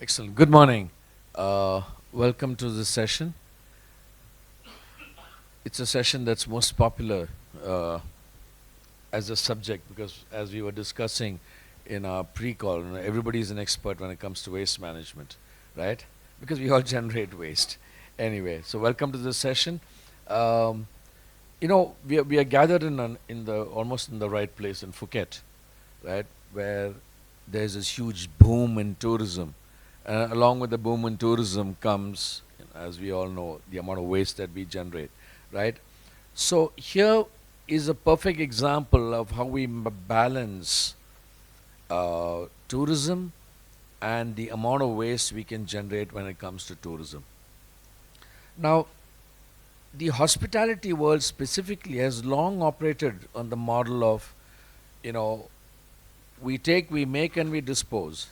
Excellent. Good morning. Welcome to this session. It's a session that's most popular uh, as a subject because, as we were discussing in our pre-call, everybody is an expert when it comes to waste management, right? Because we all generate waste. Anyway, so welcome to this session. Um, we are gathered in the almost in the right place in Phuket, right, where there's this huge boom in tourism. Along with the boom in tourism comes, as we all know, the amount of waste that we generate, right? So here is a perfect example of how we balance tourism and the amount of waste we can generate when it comes to tourism. Now, the hospitality world specifically has long operated on the model of, you know, we take, we make, and we dispose.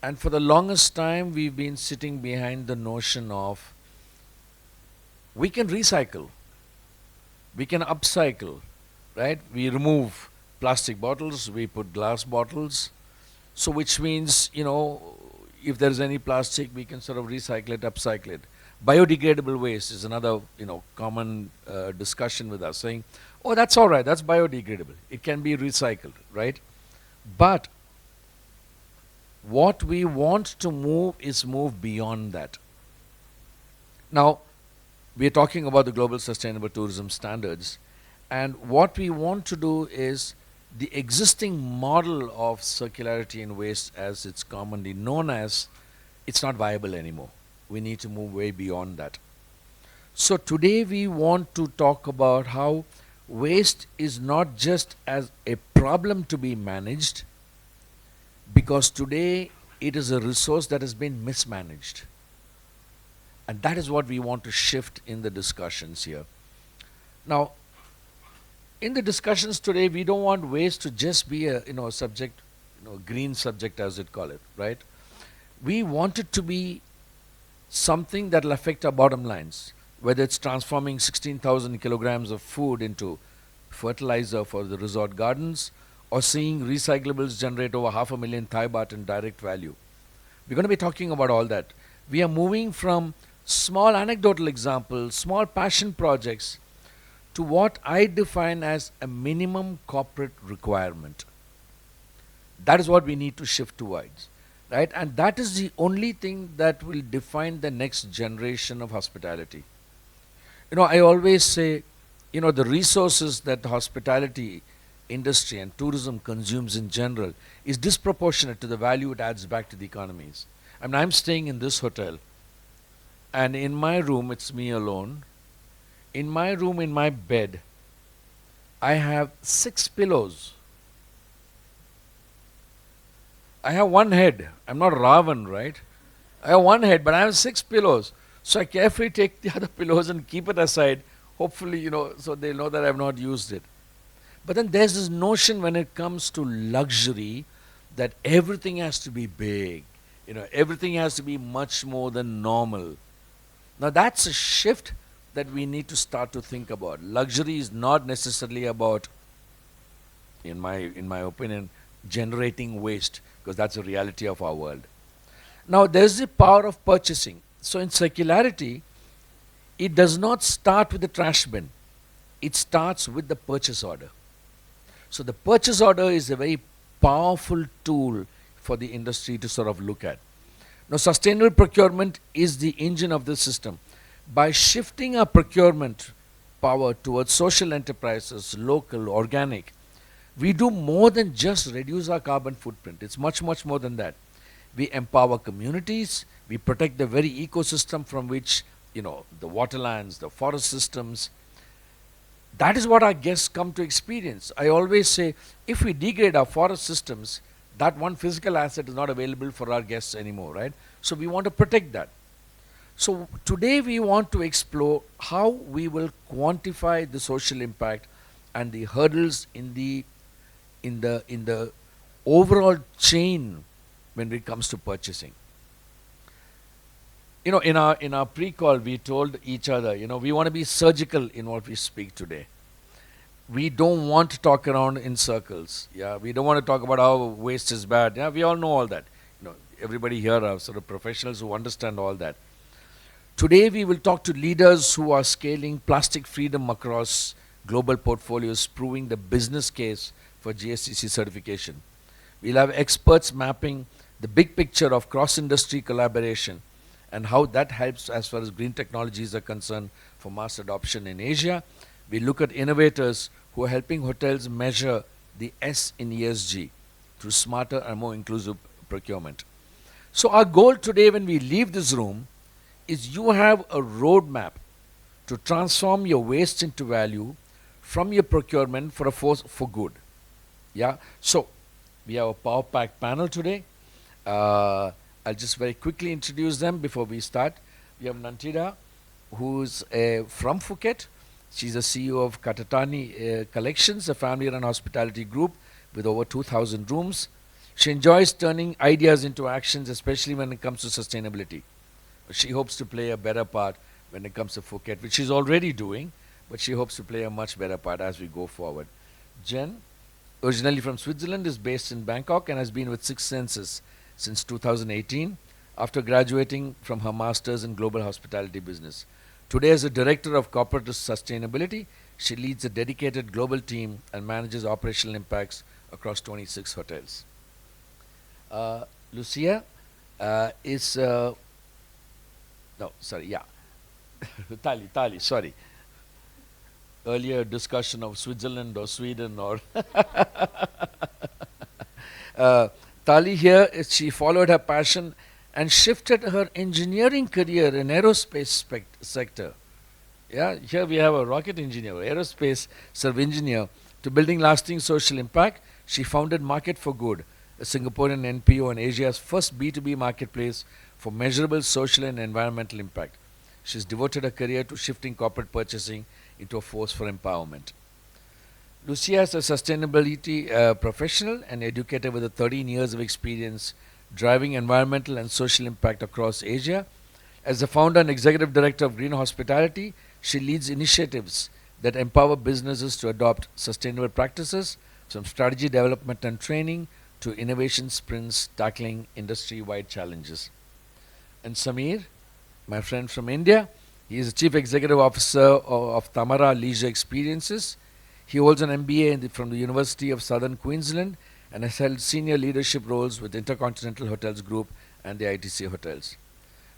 And for the longest time, we've been sitting behind the notion of we can recycle, we can upcycle, right? We remove plastic bottles, we put glass bottles. So, which means, if there's any plastic, we can sort of recycle it, upcycle it. Biodegradable waste is another, common discussion with us saying, oh, that's all right, that's biodegradable. It can be recycled, right? But what we want to move is move beyond that. Now, we are talking about the Global Sustainable Tourism Standards, and what we want to do is the existing model of circularity in waste, as it's commonly known as, it's not viable anymore. We need to move way beyond that. So today we want to talk about how waste is not just as a problem to be managed, because today it is a resource that has been mismanaged. And that is what we want to shift in the discussions here. Now, in the discussions today, we don't want waste to just be a subject, green subject as it call it, right? We want it to be something that will affect our bottom lines, whether it's transforming 16,000 kilograms of food into fertilizer for the resort gardens, or seeing recyclables generate over 500,000 Thai baht in direct value. We're going to be talking about all that. We are moving from small anecdotal examples, small passion projects, to what I define as a minimum corporate requirement. That is what we need to shift towards, right? And that is the only thing that will define the next generation of hospitality. I always say, the resources that the hospitality industry and tourism consumes in general is disproportionate to the value it adds back to the economies. I mean, I'm staying in this hotel, and in my room, it's me alone. In my room, in my bed, I have 6 pillows. I have one head. I'm not Ravan, right? I have one head, but I have 6 pillows. So I carefully take the other pillows and keep it aside, hopefully, so they'll know that I've not used it. But then there's this notion when it comes to luxury that everything has to be big. Everything has to be much more than normal. Now that's a shift that we need to start to think about. Luxury is not necessarily about, in my opinion, generating waste, because that's the reality of our world. Now there's the power of purchasing. So in circularity, it does not start with the trash bin. It starts with the purchase order. So the purchase order is a very powerful tool for the industry to sort of look at. Now, sustainable procurement is the engine of this system. By shifting our procurement power towards social enterprises, local, organic, we do more than just reduce our carbon footprint. It's much, much more than that. We empower communities, we protect the very ecosystem from which, the waterlands, the forest systems. That is what our guests come to experience. I always say, if we degrade our forest systems, that one physical asset is not available for our guests anymore, right? So we want to protect that. So today we want to explore how we will quantify the social impact and the hurdles in the overall chain when it comes to purchasing. In our pre-call, we told each other, we want to be surgical in what we speak today. We don't want to talk around in circles. Yeah, we don't want to talk about how waste is bad. Yeah, we all know all that. everybody here are sort of professionals who understand all that. Today, we will talk to leaders who are scaling plastic freedom across global portfolios, proving the business case for GSTC certification. We'll have experts mapping the big picture of cross-industry collaboration and how that helps as far as green technologies are concerned for mass adoption in Asia. We look at innovators who are helping hotels measure the S in ESG through smarter and more inclusive procurement. So our goal today when we leave this room is you have a roadmap to transform your waste into value from your procurement for a force for good. Yeah. So we have a power pack panel today. I'll just very quickly introduce them before we start. We have Nantida, who's from Phuket. She's the CEO of Katatani Collections, a family-run hospitality group with over 2,000 rooms. She enjoys turning ideas into actions, especially when it comes to sustainability. She hopes to play a better part when it comes to Phuket, which she's already doing, but she hopes to play a much better part as we go forward. Jen, originally from Switzerland, is based in Bangkok and has been with Six Senses since 2018 after graduating from her master's in global hospitality business. Today, as a director of corporate sustainability, she leads a dedicated global team and manages operational impacts across 26 hotels. Lucia is Tali, sorry. Earlier discussion of Switzerland or Sweden or Tali here, she followed her passion and shifted her engineering career in aerospace sector. Yeah, here we have a rocket engineer, aerospace engineer, to building lasting social impact. She founded Market for Good, a Singaporean NPO and Asia's first B2B marketplace for measurable social and environmental impact. She's devoted her career to shifting corporate purchasing into a force for empowerment. Lucia is a sustainability professional and educator with 13 years of experience driving environmental and social impact across Asia. As the founder and executive director of Green Hospitality, she leads initiatives that empower businesses to adopt sustainable practices, from strategy development and training to innovation sprints tackling industry-wide challenges. And Samir, my friend from India, he is the Chief Executive Officer of Tamara Leisure Experiences. He holds an MBA from the University of Southern Queensland and has held senior leadership roles with Intercontinental Hotels Group and the ITC Hotels.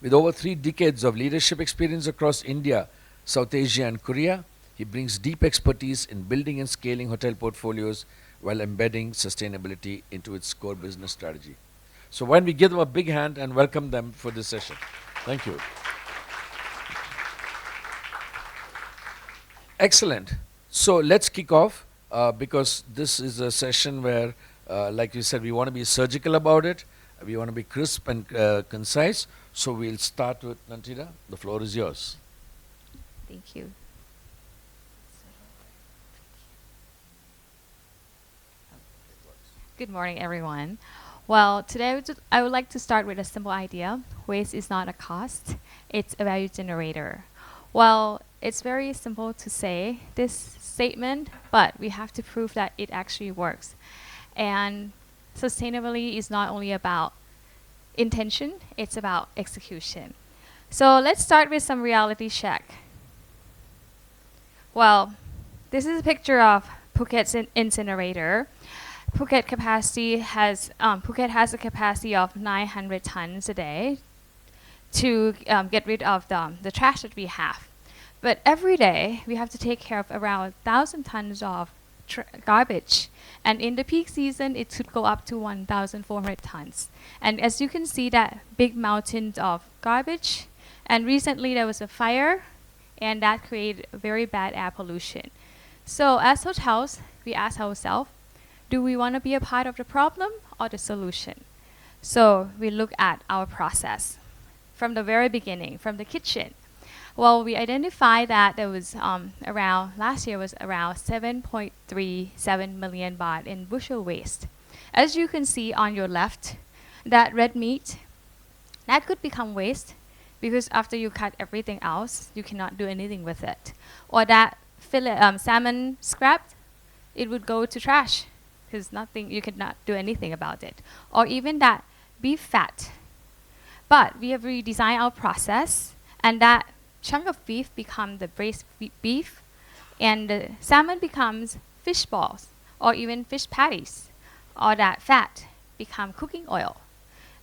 With over 3 decades of leadership experience across India, South Asia and Korea, he brings deep expertise in building and scaling hotel portfolios while embedding sustainability into its core business strategy. So why don't we give them a big hand and welcome them for this session. Thank you. Excellent. So let's kick off because this is a session where, like you said, we want to be surgical about it. We want to be crisp and concise. So we'll start with Nantida. The floor is yours. Thank you. Good morning, everyone. Well, today I would like to start with a simple idea. Waste is not a cost, it's a value generator. Well, it's very simple to say this statement, but we have to prove that it actually works. And sustainability is not only about intention, it's about execution. So let's start with some reality check. Well, this is a picture of Phuket's incinerator. Phuket has a capacity of 900 tons a day to get rid of the trash that we have. But every day, we have to take care of around 1,000 tons of garbage. And in the peak season, it could go up to 1,400 tons. And as you can see, that big mountain of garbage. And recently, there was a fire, and that created very bad air pollution. So as hotels, we ask ourselves, do we want to be a part of the problem or the solution? So we look at our process from the very beginning, from the kitchen. Well, we identified that there was last year was around 7.37 million baht in bushel waste. As you can see on your left, that red meat, that could become waste because after you cut everything else, you cannot do anything with it. Or that salmon scrap, it would go to trash because you could not do anything about it. Or even that beef fat. But we have redesigned our process, and that chunk of beef becomes the braised beef, and the salmon becomes fish balls or even fish patties, or that fat become cooking oil.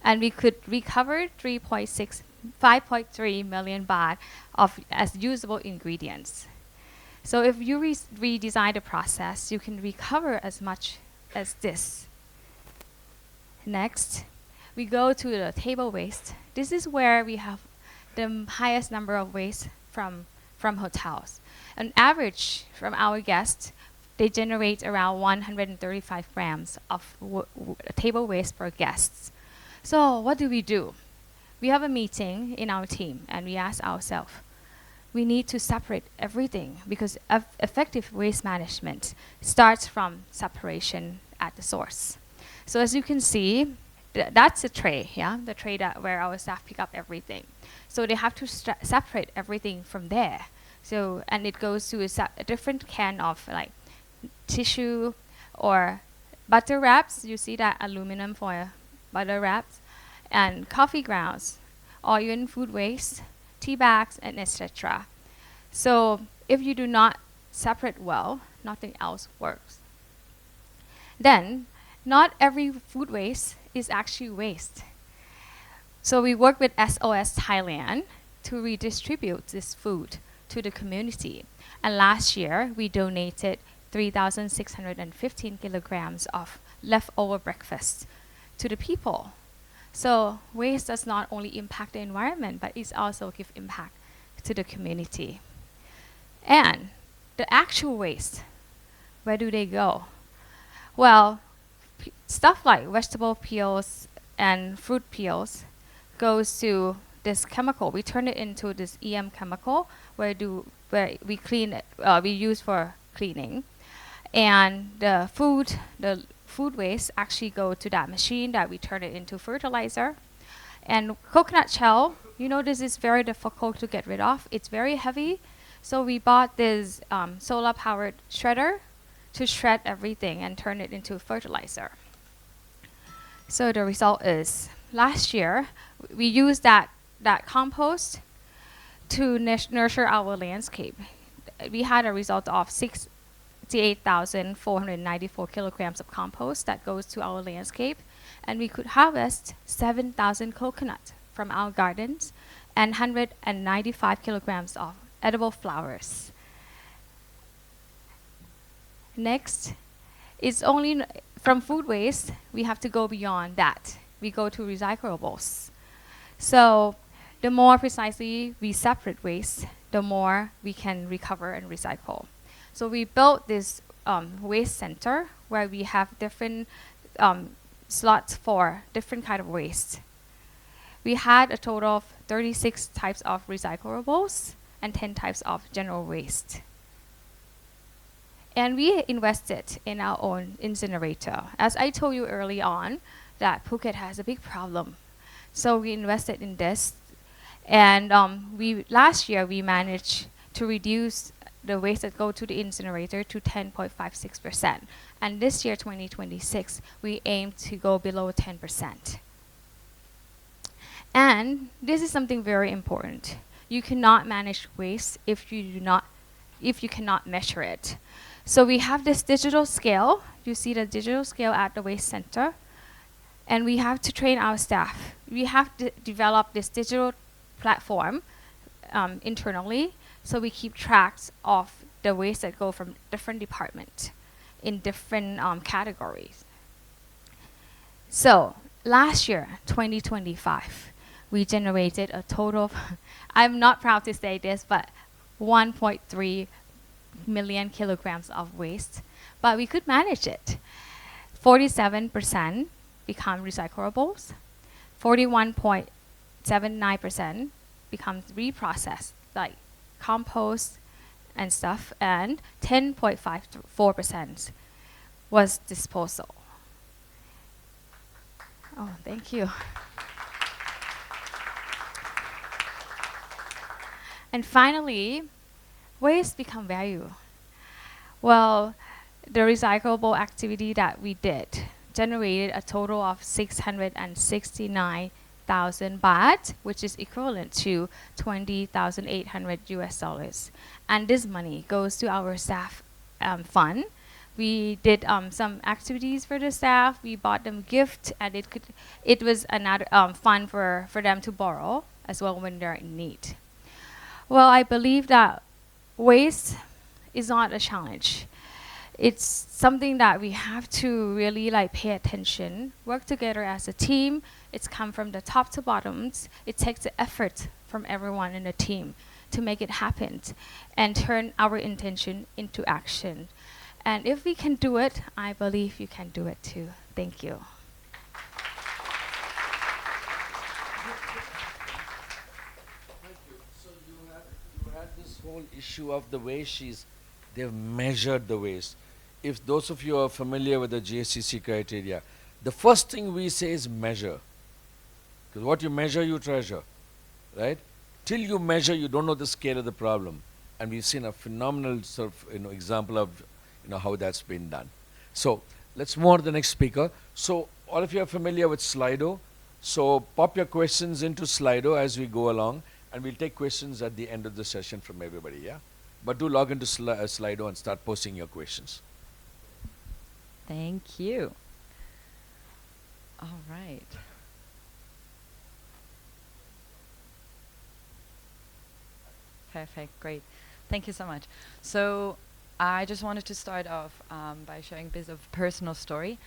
And we could recover 5.3 million baht of as usable ingredients. So if you redesign the process, you can recover as much as this. Next, we go to the table waste. This is where we have the highest number of waste from hotels. On average, from our guests, they generate around 135 grams of table waste per guest. So what do? We have a meeting in our team, and we ask ourselves, we need to separate everything, because effective waste management starts from separation at the source. So as you can see, that's a tray, the tray where our staff pick up everything. So they have to separate everything from there. So, and it goes to a different can of like tissue or butter wraps. You see that aluminum foil butter wraps, and coffee grounds, or even food waste, tea bags, and etc. So if you do not separate well, nothing else works. Then, not every food waste is actually waste. So we work with SOS Thailand to redistribute this food to the community. And last year, we donated 3,615 kilograms of leftover breakfast to the people. So waste does not only impact the environment, but it also gives impact to the community. And the actual waste, where do they go? Well, stuff like vegetable peels and fruit peels goes to this chemical. We turn it into this EM chemical where we clean it, we use for cleaning. And the food waste actually go to that machine that we turn it into fertilizer. And coconut shell, this is very difficult to get rid of. It's very heavy. So we bought this solar-powered shredder to shred everything and turn it into fertilizer. So the result is, last year, we used that compost to nurture our landscape. We had a result of 68,494 kilograms of compost that goes to our landscape, and we could harvest 7,000 coconuts from our gardens and 195 kilograms of edible flowers. Next, it's only from food waste, we have to go beyond that. We go to recyclables. So the more precisely we separate waste, the more we can recover and recycle. So we built this waste center where we have different slots for different kind of waste. We had a total of 36 types of recyclables and 10 types of general waste. And we invested in our own incinerator. As I told you early on, that Phuket has a big problem. So we invested in this. And last year, we managed to reduce the waste that go to the incinerator to 10.56%. And this year, 2026, we aim to go below 10%. And this is something very important. You cannot manage waste if you cannot measure it. So we have this digital scale. You see the digital scale at the waste center. And we have to train our staff. We have to develop this digital platform internally, so we keep tracks of the waste that go from different departments in different categories. So last year, 2025, we generated a total of, I'm not proud to say this, but 1.3 million kilograms of waste, but we could manage it. 47% become recyclables, 41.79% becomes reprocessed, like compost and stuff, and 10.54% was disposal. Oh, thank you. And finally, waste become value. Well, the recyclable activity that we did generated a total of 669,000 baht, which is equivalent to 20,800 US dollars. And this money goes to our staff fund. We did some activities for the staff. We bought them gift, and it was another fund for them to borrow as well when they're in need. Well, I believe that waste is not a challenge. It's something that we have to really pay attention, work together as a team. It's come from the top to bottoms. It takes the effort from everyone in the team to make it happen and turn our intention into action. And if we can do it, I believe you can do it too. Thank you. Thank you. So you had this whole issue of the waste. They've measured the waste. If those of you are familiar with the GSTC criteria, the first thing we say is measure. Because what you measure, you treasure, right? Till you measure, you don't know the scale of the problem. And we've seen a phenomenal example of how that's been done. So let's move on to the next speaker. So all of you are familiar with Slido. So pop your questions into Slido as we go along, and we'll take questions at the end of the session from everybody, yeah? But do log into Slido and start posting your questions. Thank you. All right. Perfect, great. Thank you so much. So I just wanted to start off by sharing a bit of personal story.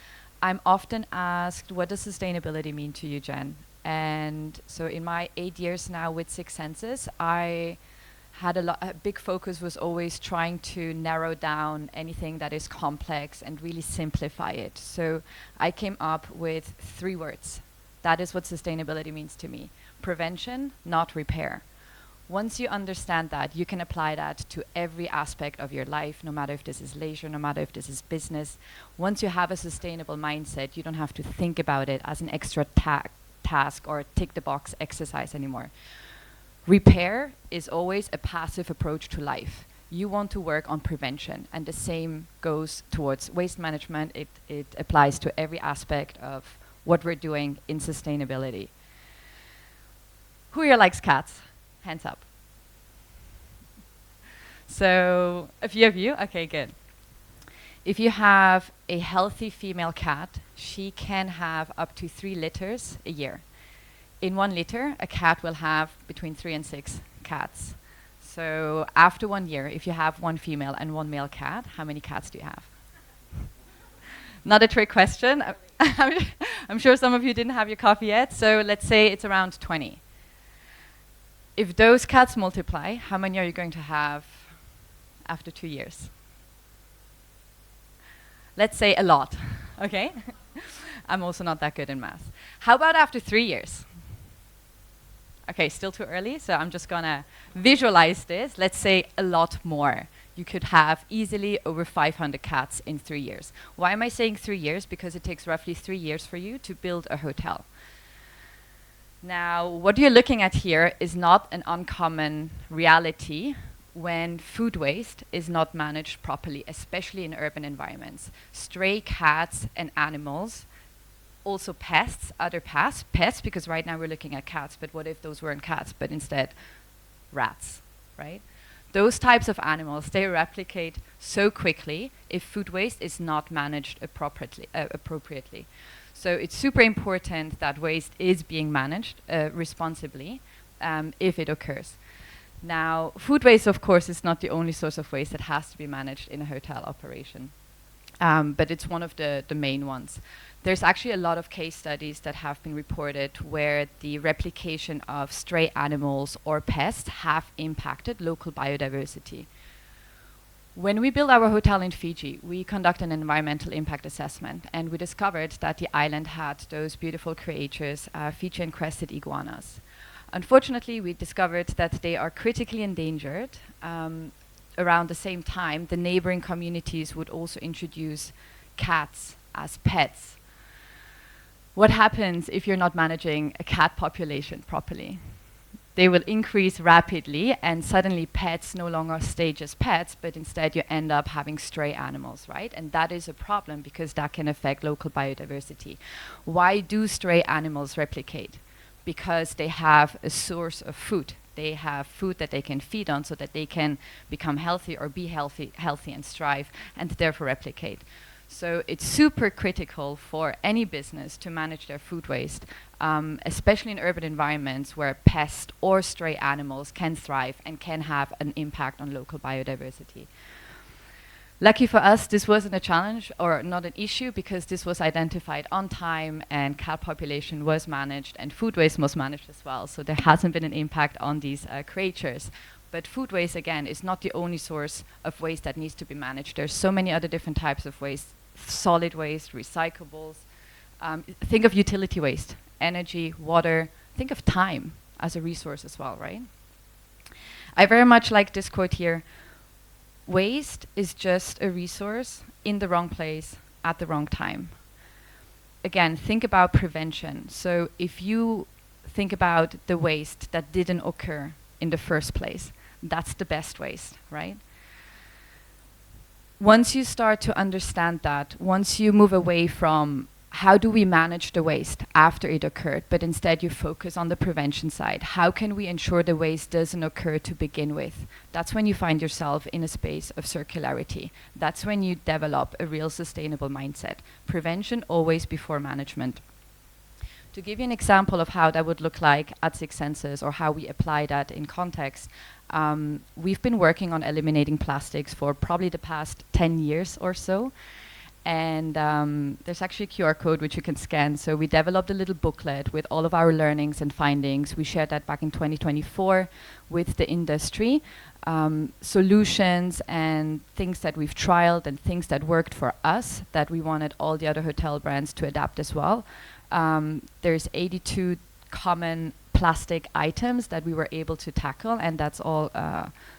I'm often asked, what does sustainability mean to you, Jen? And so in my 8 years now with Six Senses, I had a big focus was always trying to narrow down anything that is complex and really simplify it. So I came up with 3 words. That is what sustainability means to me. Prevention, not repair. Once you understand that, you can apply that to every aspect of your life, no matter if this is leisure, no matter if this is business. Once you have a sustainable mindset, you don't have to think about it as an extra task or tick the box exercise anymore. Repair is always a passive approach to life. You want to work on prevention, and the same goes towards waste management. It applies to every aspect of what we're doing in sustainability. Who here likes cats? Hands up. So a few of you? Okay, good. If you have a healthy female cat, she can have up to 3 litters a year. In 1 liter, a cat will have between 3 and 6 cats. So after 1 year, if you have 1 female and 1 male cat, how many cats do you have? Not a trick question. I'm sure some of you didn't have your coffee yet, so let's say it's around 20. If those cats multiply, how many are you going to have after 2 years? Let's say a lot, okay? I'm also not that good in math. How about after 3 years? Okay, still too early, so I'm just gonna visualize this. Let's say a lot more. You could have easily over 500 cats in 3 years. Why am I saying 3 years? Because it takes roughly 3 years for you to build a hotel. Now, what you're looking at here is not an uncommon reality when food waste is not managed properly, especially in urban environments. Stray cats and animals, also pests, other pests, because right now we're looking at cats, but what if those weren't cats, but instead rats, right? Those types of animals, they replicate so quickly if food waste is not managed appropriately. So it's super important that waste is being managed responsibly if it occurs. Now, food waste, of course, is not the only source of waste that has to be managed in a hotel operation, but it's one of the main ones. There's actually a lot of case studies that have been reported where the replication of stray animals or pests have impacted local biodiversity. When we built our hotel in Fiji, we conducted an environmental impact assessment, and we discovered that the island had those beautiful creatures, Fijian crested iguanas. Unfortunately, we discovered that they are critically endangered. Around the same time, the neighboring communities would also introduce cats as pets. What happens if you're not managing a cat population properly? they will increase rapidly, and suddenly pets no longer stay just pets, but instead you end up having stray animals, right? And that is a problem because that can affect local biodiversity. Why do stray animals replicate? Because they have a source of food. They have food that they can feed on so that they can become healthy or be healthy and strive and therefore replicate. So it's super critical for any business to manage their food waste, especially in urban environments where pests or stray animals can thrive and can have an impact on local biodiversity. Lucky for us, this wasn't a challenge or not an issue because this was identified on time and cat population was managed and food waste was managed as well. So there hasn't been an impact on these creatures. But food waste, again, is not the only source of waste that needs to be managed. There's so many other different types of waste, solid waste, recyclables. Think of utility waste, energy, water. Think of time as a resource as well, right? I very much like this quote here. Waste is just a resource in the wrong place at the wrong time. Again, think about prevention. So if you think about the waste that didn't occur in the first place, that's the best waste, right? Once you start to understand that, once you move away from how do we manage the waste after it occurred, but instead you focus on the prevention side, how can we ensure the waste doesn't occur to begin with? That's when you find yourself in a space of circularity. That's when you develop a real sustainable mindset. Prevention always before management. To give you an example of how that would look like at Six Senses or how we apply that in context, we've been working on eliminating plastics for probably the past 10 years or so. And there's actually a QR code which you can scan. So we developed a little booklet with all of our learnings and findings. We shared that back in 2024 with the industry. Solutions and things that we've trialed and things that worked for us that we wanted all the other hotel brands to adapt as well. There's 82 common plastic items that we were able to tackle, and that's all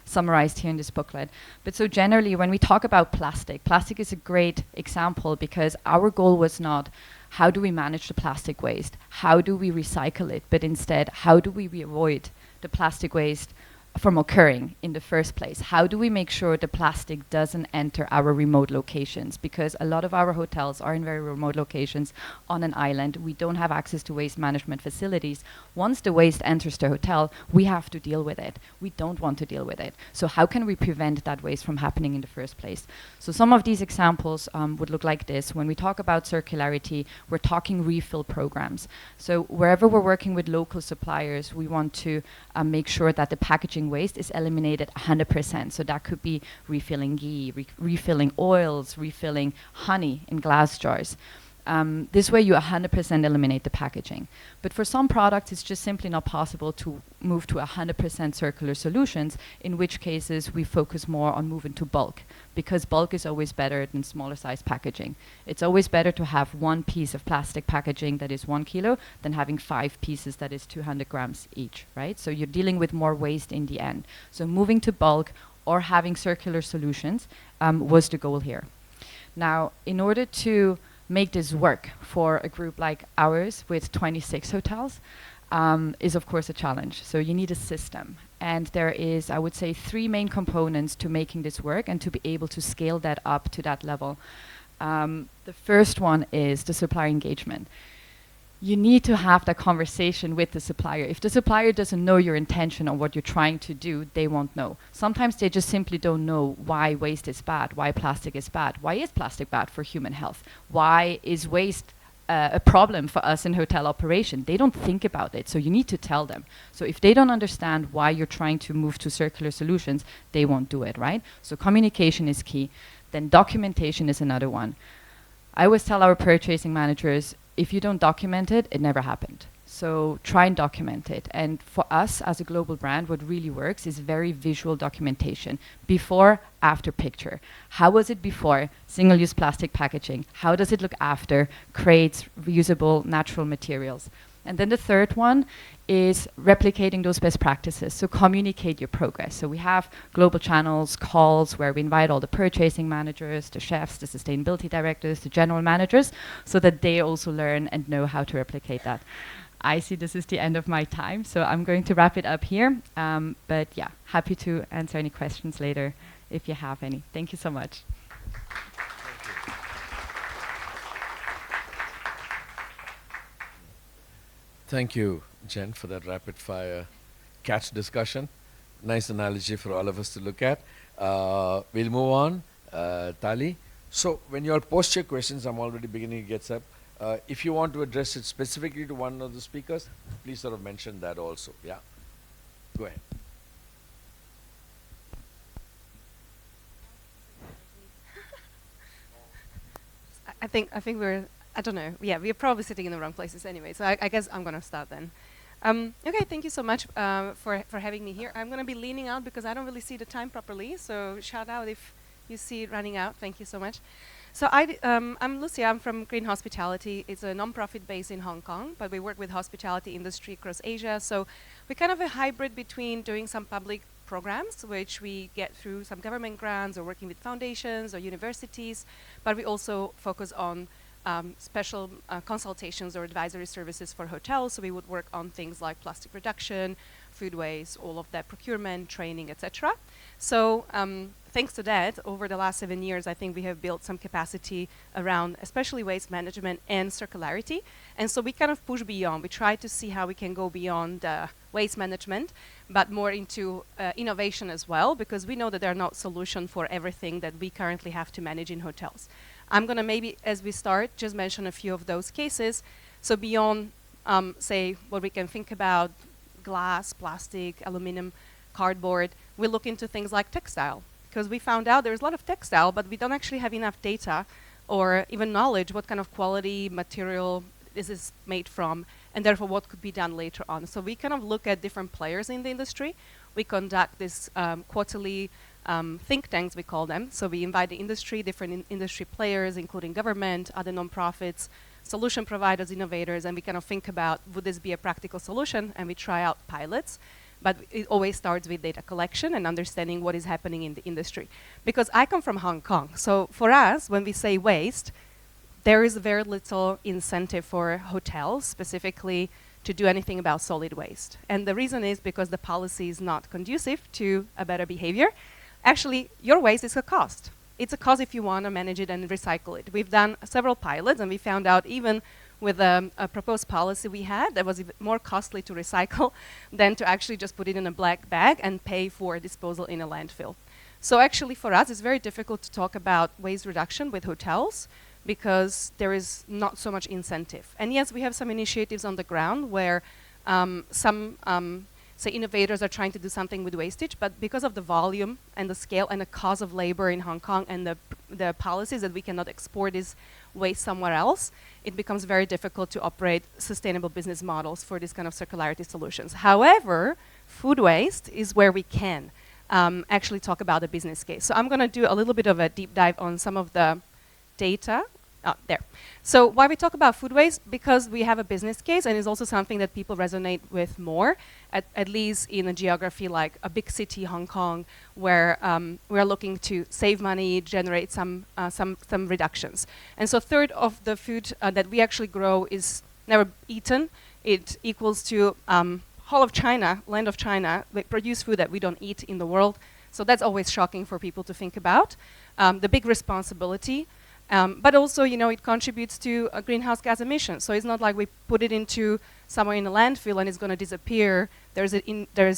summarized here in this booklet. But so generally, when we talk about plastic is a great example because our goal was not how do we manage the plastic waste, how do we recycle it, but instead, how do we avoid the plastic waste from occurring in the first place? How do we make sure the plastic doesn't enter our remote locations? Because a lot of our hotels are in very remote locations on an island. We don't have access to waste management facilities. Once the waste enters the hotel, we have to deal with it. We don't want to deal with it. So how can we prevent that waste from happening in the first place? So some of these examples would look like this. When we talk about circularity, we're talking refill programs. So wherever we're working with local suppliers, we want to make sure that the packaging waste is eliminated 100%. So that could be refilling ghee, refilling oils, refilling honey in glass jars. This way you 100% eliminate the packaging. But for some products, it's just simply not possible to move to 100% circular solutions, in which cases we focus more on moving to bulk, because bulk is always better than smaller size packaging. It's always better to have one piece of plastic packaging that is 1 kilo than having 5 pieces that is 200 grams each, right? So you're dealing with more waste in the end. So moving to bulk or having circular solutions was the goal here. Now, in order to make this work for a group like ours with 26 hotels is of course a challenge. So you need a system. And there is, I would say, 3 main components to making this work and to be able to scale that up to that level. The first one is the supplier engagement. You need to have that conversation with the supplier. If the supplier doesn't know your intention or what you're trying to do, they won't know. Sometimes they just simply don't know why waste is bad, why plastic is bad. Why is plastic bad for human health? Why is waste a problem for us in hotel operation? They don't think about it, so you need to tell them. So if they don't understand why you're trying to move to circular solutions, they won't do it, right? So communication is key. Then documentation is another one. I always tell our purchasing managers, if you don't document it, it never happened. So try and document it. And for us as a global brand, what really works is very visual documentation. Before, after picture. How was it before? Single-use plastic packaging. How does it look after? Crates, reusable natural materials. And then the third one is replicating those best practices. So communicate your progress. So we have global channels, calls, where we invite all the purchasing managers, the chefs, the sustainability directors, the general managers, so that they also learn and know how to replicate that. I see this is the end of my time, so I'm going to wrap it up here. But yeah, happy to answer any questions later if you have any. Thank you so much. Thank you, Jen, for that rapid fire catch discussion. Nice analogy for all of us to look at. We'll move on. Tali. So when you all post your questions, I'm already beginning to get up. If you want to address it specifically to one of the speakers, please sort of mention that also. Yeah. Go ahead. I think we're, I don't know. Yeah, we're probably sitting in the wrong places anyway. So I guess I'm gonna start then. Okay, thank you so much for having me here. I'm gonna be leaning out because I don't really see the time properly. So shout out if you see it running out. Thank you so much. So I'm Lucia. I'm from Green Hospitality. It's a non-profit based in Hong Kong, but we work with hospitality industry across Asia. So we're kind of a hybrid between doing some public programs, which we get through some government grants or working with foundations or universities, but we also focus on special consultations or advisory services for hotels. So we would work on things like plastic reduction, food waste, all of that, procurement, training, etc. So thanks to that, over the last 7 years, I think we have built some capacity around especially waste management and circularity. And so we kind of push beyond. We try to see how we can go beyond waste management, but more into innovation as well, because we know that there are not solutions for everything that we currently have to manage in hotels. I'm going to maybe, as we start, just mention a few of those cases. So beyond, say, what we can think about, glass, plastic, aluminum, cardboard, we look into things like textile, because we found out there's a lot of textile, but we don't actually have enough data or even knowledge what kind of quality material this is made from, and therefore what could be done later on. So we kind of look at different players in the industry. We conduct this quarterly think tanks, we call them. So we invite the industry, different industry players, including government, other nonprofits, solution providers, innovators, and we kind of think about, would this be a practical solution? And we try out pilots. But it always starts with data collection and understanding what is happening in the industry. Because I come from Hong Kong. So for us, when we say waste, there is very little incentive for hotels specifically to do anything about solid waste. And the reason is because the policy is not conducive to a better behavior. Actually, your waste is a cost. It's a cost if you want to manage it and recycle it. We've done several pilots, and we found out even with a proposed policy we had that was more costly to recycle than to actually just put it in a black bag and pay for disposal in a landfill. So actually for us, it's very difficult to talk about waste reduction with hotels because there is not so much incentive. And yes, we have some initiatives on the ground where say innovators are trying to do something with wastage, but because of the volume and the scale and the cost of labor in Hong Kong and the policies that we cannot export this waste somewhere else, it becomes very difficult to operate sustainable business models for this kind of circularity solutions. However, food waste is where we can actually talk about the business case. So I'm going to do a little bit of a deep dive on some of the data. There. So why we talk about food waste? Because we have a business case, and it's also something that people resonate with more, at least in a geography like a big city, Hong Kong, where we're looking to save money, generate some reductions. And so a third of the food that we actually grow is never eaten. It equals to whole of China, land of China, we produce food that we don't eat in the world. So that's always shocking for people to think about. The big responsibility. But also, you know, it contributes to greenhouse gas emissions. So it's not like we put it into somewhere in a landfill and it's going to disappear. There's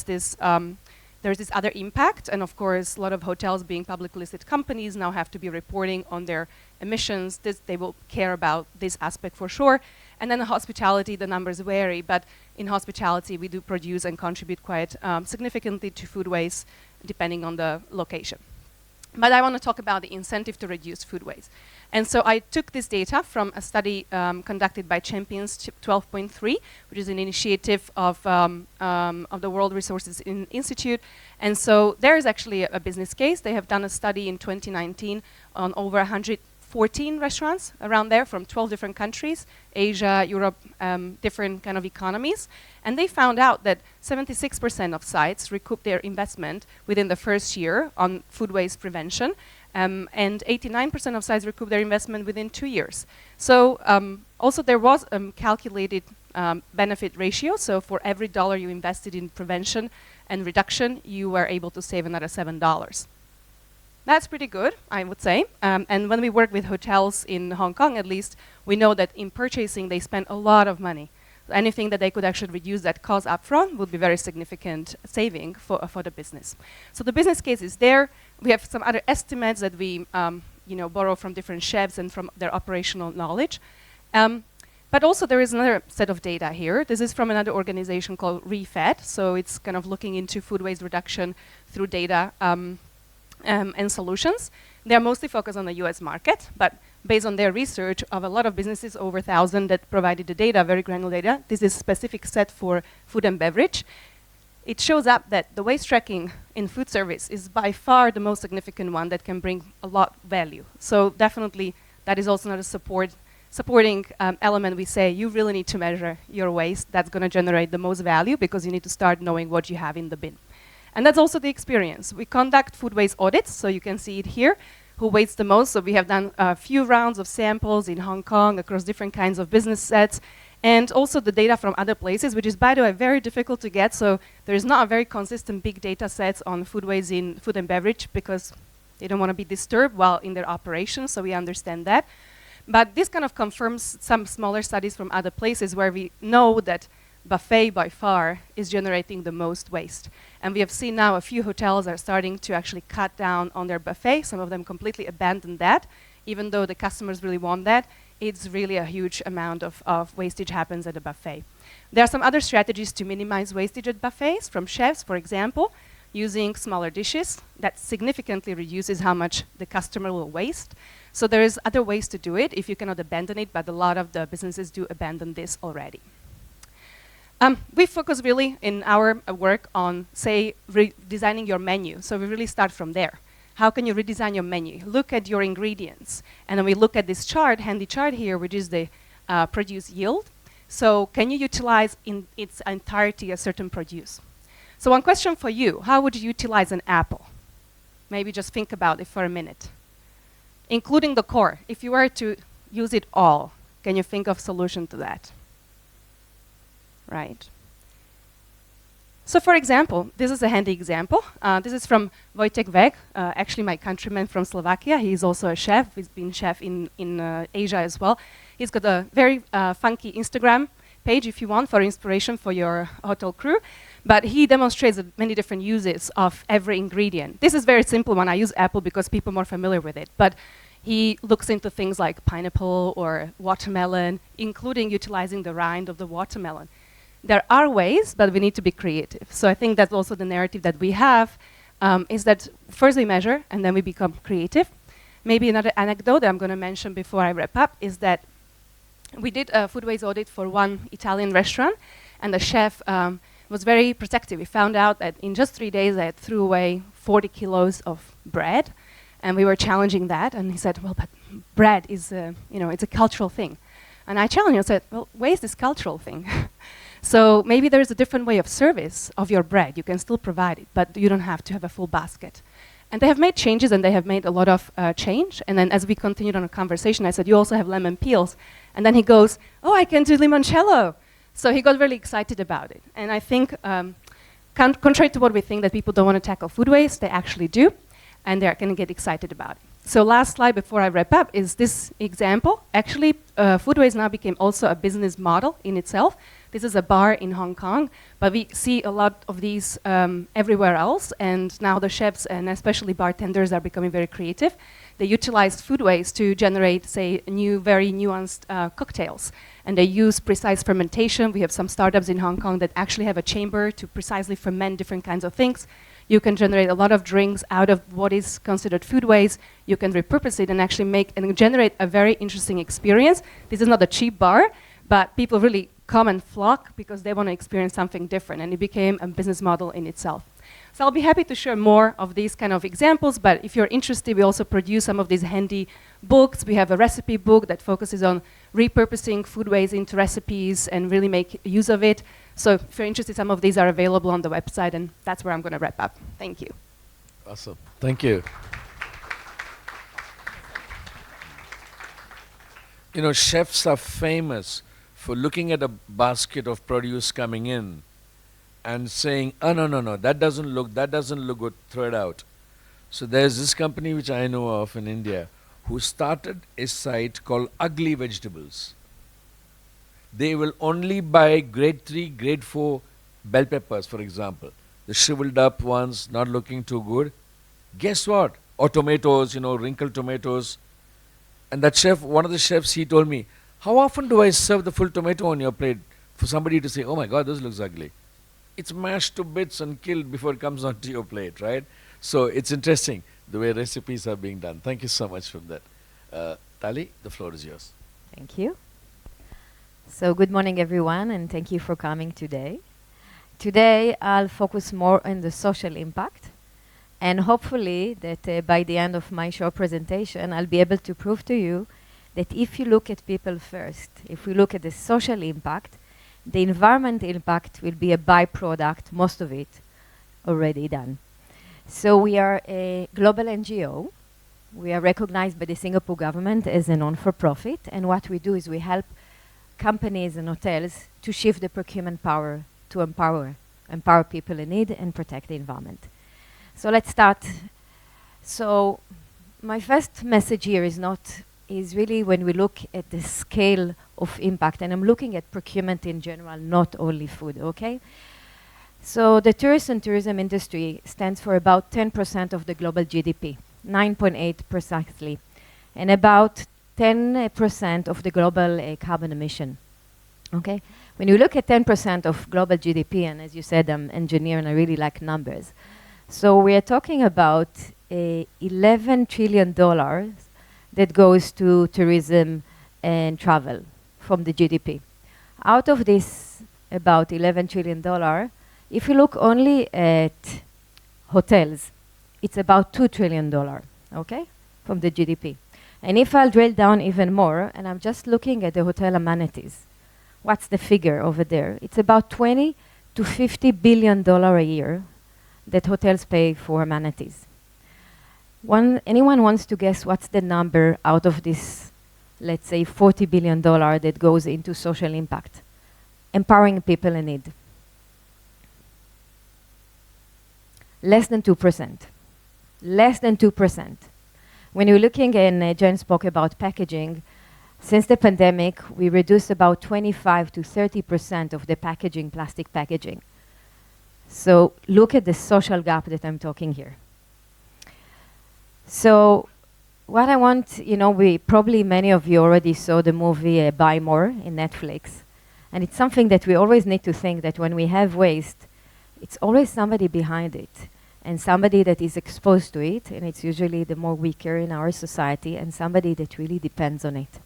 this other impact, and of course, a lot of hotels, being publicly listed companies, now have to be reporting on their emissions. They will care about this aspect for sure. And then in hospitality, the numbers vary, but in hospitality, we do produce and contribute quite significantly to food waste, depending on the location. But I want to talk about the incentive to reduce food waste. And so I took this data from a study conducted by Champions 12.3, which is an initiative of the World Resources Institute. And so there is actually a business case. They have done a study in 2019 on over 114 restaurants around there from 12 different countries, Asia, Europe, different kind of economies. And they found out that 76% of sites recoup their investment within the first year on food waste prevention, and 89% of sites recoup their investment within 2 years. So also there was calculated benefit ratio. So for every dollar you invested in prevention and reduction, you were able to save another $7. That's pretty good, I would say. And when we work with hotels in Hong Kong, at least, we know that in purchasing, they spend a lot of money. Anything that they could actually reduce that cost upfront would be very significant saving for the business. So the business case is there. We have some other estimates that we borrow from different chefs and from their operational knowledge. But also there is another set of data here. This is from another organization called ReFed. So it's kind of looking into food waste reduction through data and solutions. They're mostly focused on the US market, but based on their research of a lot of businesses, over 1,000 that provided the data, very granular data, this is specific set for food and beverage. It shows up that the waste tracking in food service is by far the most significant one that can bring a lot of value. So definitely that is also another supporting element. We say you really need to measure your waste. That's going to generate the most value because you need to start knowing what you have in the bin. And that's also the experience. We conduct food waste audits, so you can see it here, who wastes the most. So we have done a few rounds of samples in Hong Kong across different kinds of business sets, and also the data from other places, which is, by the way, very difficult to get. So there is not a very consistent big data sets on food waste in food and beverage because they don't want to be disturbed while in their operations, so we understand that. But this kind of confirms some smaller studies from other places where we know that buffet by far is generating the most waste. And we have seen now a few hotels are starting to actually cut down on their buffet. Some of them completely abandon that, even though the customers really want that. It's really a huge amount of wastage happens at a buffet. There are some other strategies to minimize wastage at buffets from chefs, for example, using smaller dishes. That significantly reduces how much the customer will waste. So there is other ways to do it if you cannot abandon it, but a lot of the businesses do abandon this already. We focus really in our work on, say, redesigning your menu. So we really start from there. How can you redesign your menu? Look at your ingredients. And then we look at this chart, handy chart here, which is the produce yield. So can you utilize in its entirety a certain produce? So one question for you, how would you utilize an apple? Maybe just think about it for a minute. Including the core. If you were to use it all, can you think of a solution to that? Right. So for example, this is a handy example. This is from Wojtek Weg, actually my countryman from Slovakia. He's also a chef. He's been chef in Asia as well. He's got a very funky Instagram page if you want for inspiration for your hotel crew. But he demonstrates many different uses of every ingredient. This is very simple one. I use apple because people are more familiar with it. But he looks into things like pineapple or watermelon, including utilizing the rind of the watermelon. There are ways, but we need to be creative. So I think that's also the narrative that we have, is that first we measure and then we become creative. Maybe another anecdote that I'm going to mention before I wrap up is that we did a food waste audit for one Italian restaurant, and the chef was very protective. We found out that in just 3 days I threw away 40 kilos of bread, and we were challenging that, and he said, well, but bread is, it's a cultural thing. And I challenged him, I said, well, waste is cultural thing. So maybe there is a different way of service of your bread. You can still provide it, but you don't have to have a full basket. And they have made changes, and they have made a lot of change. And then as we continued on a conversation, I said, you also have lemon peels. And then he goes, oh, I can do limoncello. So he got really excited about it. And I think, contrary to what we think that people don't want to tackle food waste, they actually do. And they're going to get excited about it. So last slide before I wrap up is this example. Actually, food waste now became also a business model in itself. This is a bar in Hong Kong, but we see a lot of these everywhere else, and now the chefs and especially bartenders are becoming very creative. They utilize food waste to generate, say, new, very nuanced cocktails, and they use precise fermentation. We have some startups in Hong Kong that actually have a chamber to precisely ferment different kinds of things. You can generate a lot of drinks out of what is considered food waste. You can repurpose it and actually make and generate a very interesting experience. This is not a cheap bar, but people really come and flock because they want to experience something different, and it became a business model in itself. So I'll be happy to share more of these kind of examples, but if you're interested, we also produce some of these handy books. We have a recipe book that focuses on repurposing food waste into recipes and really make use of it. So if you're interested, some of these are available on the website, and that's where I'm going to wrap up. Thank you. Awesome. Thank you. You know, chefs are famous for looking at a basket of produce coming in and saying, oh, no, that doesn't look good, throw it out. So there's this company which I know of in India who started a site called Ugly Vegetables. They will only buy grade 3, grade 4 bell peppers, for example. The shriveled up ones, not looking too good. Guess what? Or tomatoes, wrinkled tomatoes. And that chef, one of the chefs, he told me, how often do I serve the full tomato on your plate for somebody to say, oh my God, this looks ugly? It's mashed to bits and killed before it comes onto your plate, right? So it's interesting the way recipes are being done. Thank you so much for that. Tali, the floor is yours. Thank you. So good morning, everyone, and thank you for coming today. Today, I'll focus more on the social impact, and hopefully that by the end of my short presentation, I'll be able to prove to you that if you look at people first, if we look at the social impact, the environmental impact will be a byproduct, most of it already done. So we are a global NGO. We are recognized by the Singapore government as a non-for-profit, and what we do is we help companies and hotels to shift the procurement power to empower people in need and protect the environment. So let's start. So my first message here is really when we look at the scale of impact, and I'm looking at procurement in general, not only food, okay? So the tourist and tourism industry stands for about 10% of the global GDP, 9.8 precisely, and about 10% of the global carbon emission, okay? When you look at 10% of global GDP, and as you said, I'm an engineer and I really like numbers. So we are talking about $11 trillion that goes to tourism and travel from the GDP. Out of this about $11 trillion, if you look only at hotels, it's about $2 trillion, okay, from the GDP. And if I'll drill down even more, and I'm just looking at the hotel amenities, what's the figure over there? It's about $20 to $50 billion a year that hotels pay for amenities. Anyone wants to guess what's the number out of this, let's say, $40 billion that goes into social impact? Empowering people in need. Less than 2%. Less than 2%. When you're looking, and Jen spoke about packaging, since the pandemic, we reduced about 25 to 30% of the packaging, plastic packaging. So look at the social gap that I'm talking here. So what I want, probably many of you already saw the movie Buy More in Netflix. And it's something that we always need to think that when we have waste, it's always somebody behind it. And somebody that is exposed to it, and it's usually the more weaker in our society, and somebody that really depends on it.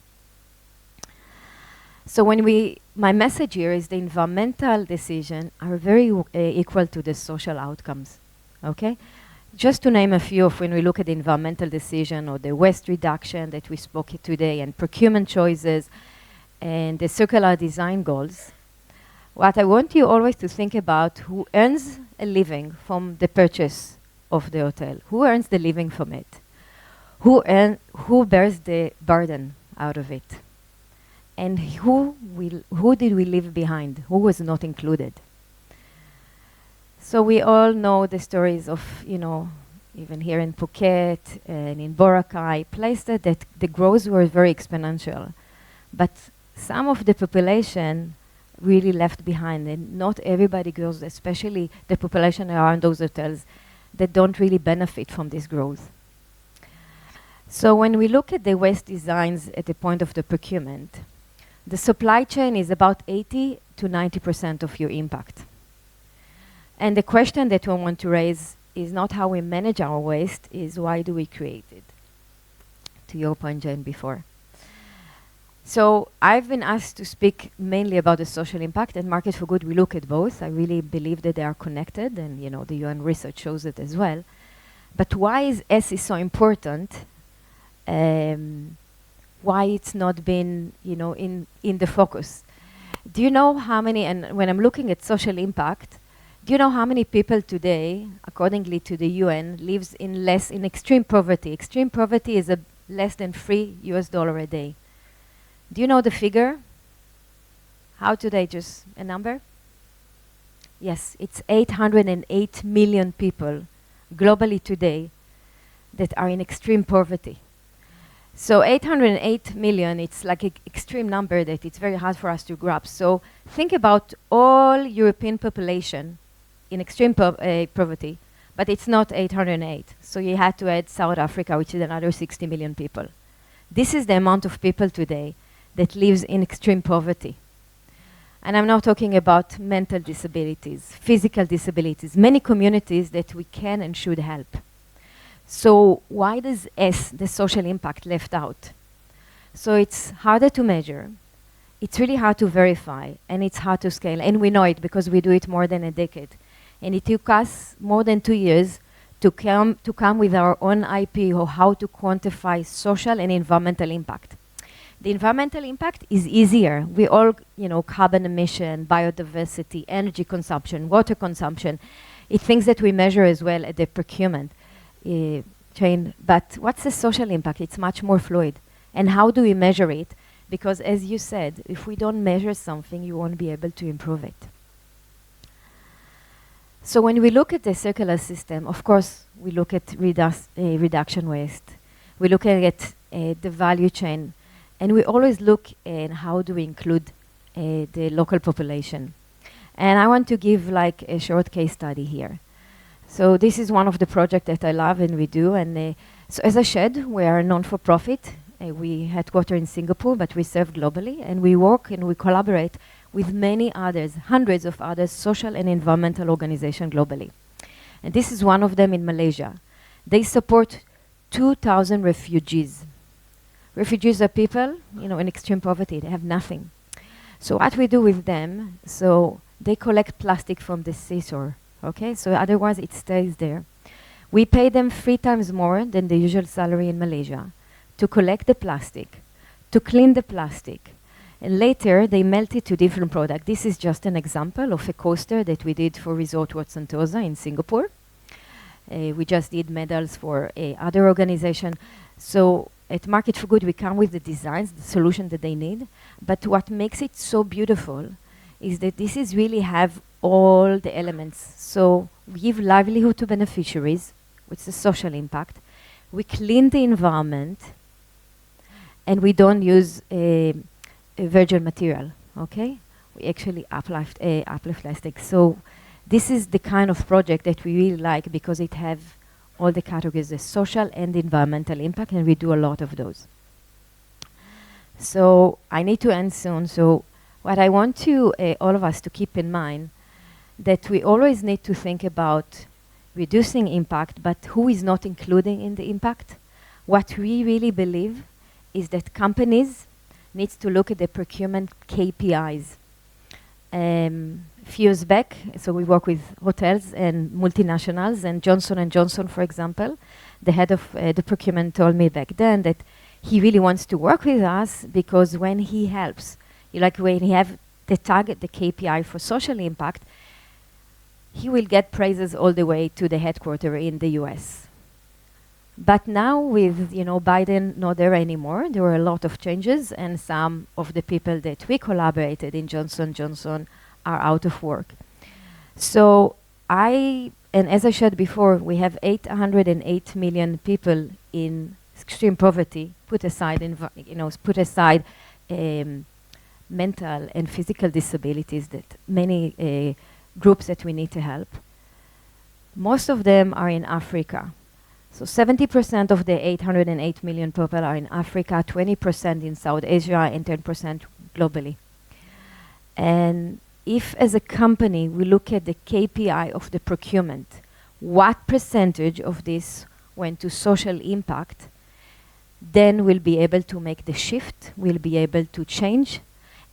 So my message here is the environmental decisions are very equal to the social outcomes, okay? Just to name a few of when we look at the environmental decision or the waste reduction that we spoke today, and procurement choices, and the circular design goals, what I want you always to think about, who earns a living from the purchase of the hotel? Who earns the living from it? Who bears the burden out of it? And who did we leave behind? Who was not included? So we all know the stories of, even here in Phuket and in Boracay, places that the growth were very exponential. But some of the population really left behind, and not everybody goes, especially the population around those hotels that don't really benefit from this growth. So when we look at the waste designs at the point of the procurement, the supply chain is about 80 to 90% of your impact. And the question that we want to raise is not how we manage our waste, is why do we create it? To your point, Jane, before. So I've been asked to speak mainly about the social impact, and Market for Good, we look at both. I really believe that they are connected, and the UN research shows it as well. But why is S so important? Why it's not been, in the focus? Do you know how many, and when I'm looking at social impact, do you know how many people today, accordingly to the UN, lives in extreme poverty? Extreme poverty is less than $3 a day. Do you know the figure? How today, just a number? Yes, it's 808 million people globally today that are in extreme poverty. So 808 million, it's like an extreme number that it's very hard for us to grasp. So think about all European population in extreme poverty, but it's not 808. So you had to add South Africa, which is another 60 million people. This is the amount of people today that lives in extreme poverty. And I'm now talking about mental disabilities, physical disabilities, many communities that we can and should help. So why does S, the social impact, left out? So it's harder to measure, it's really hard to verify, and it's hard to scale. And we know it because we do it more than a decade. And it took us more than 2 years to come with our own IP or how to quantify social and environmental impact. The environmental impact is easier. We all, carbon emission, biodiversity, energy consumption, water consumption. It's things that we measure as well at the procurement chain. But what's the social impact? It's much more fluid. And how do we measure it? Because as you said, if we don't measure something, you won't be able to improve it. So when we look at the circular system, of course, we look at reduction waste. We look at the value chain. And we always look at how do we include the local population. And I want to give like a short case study here. So this is one of the projects that I love and we do. And so as I said, we are a non-for-profit. We headquarter in Singapore, but we serve globally. And we work and we collaborate with many others, hundreds of other social and environmental organizations globally. And this is one of them in Malaysia. They support 2,000 refugees. Refugees are people, in extreme poverty. They have nothing. So what we do with them, so they collect plastic from the seashore, okay? So otherwise it stays there. We pay them 3 times more than the usual salary in Malaysia to collect the plastic, to clean the plastic, and later they melt it to different products. This is just an example of a coaster that we did for Resort World Sentosa in Singapore. We just did medals for other organization. So at Market for Good, we come with the designs, the solution that they need. But what makes it so beautiful is that this is really have all the elements. So we give livelihood to beneficiaries, which is the social impact. We clean the environment, and we don't use a virgin material, okay? We actually uplift plastic. So this is the kind of project that we really like because it have all the categories, the social and environmental impact, and we do a lot of those. So I need to end soon. So what I want to all of us to keep in mind that we always need to think about reducing impact, but who is not including in the impact? What we really believe is that companies needs to look at the procurement KPIs. Few years back, so we work with hotels and multinationals, and Johnson & Johnson, for example, the head of the procurement told me back then that he really wants to work with us because when he helps, when he have the target, the KPI for social impact, he will get praises all the way to the headquarters in the US. But now with Biden not there anymore, there were a lot of changes, and some of the people that we collaborated in Johnson & Johnson are out of work. So and as I said before, we have 808 million people in extreme poverty, put aside mental and physical disabilities, that many groups that we need to help. Most of them are in Africa. So 70% of the 808 million people are in Africa, 20% in South Asia, and 10% globally. And if as a company we look at the KPI of the procurement, what percentage of this went to social impact, then we'll be able to make the shift, we'll be able to change,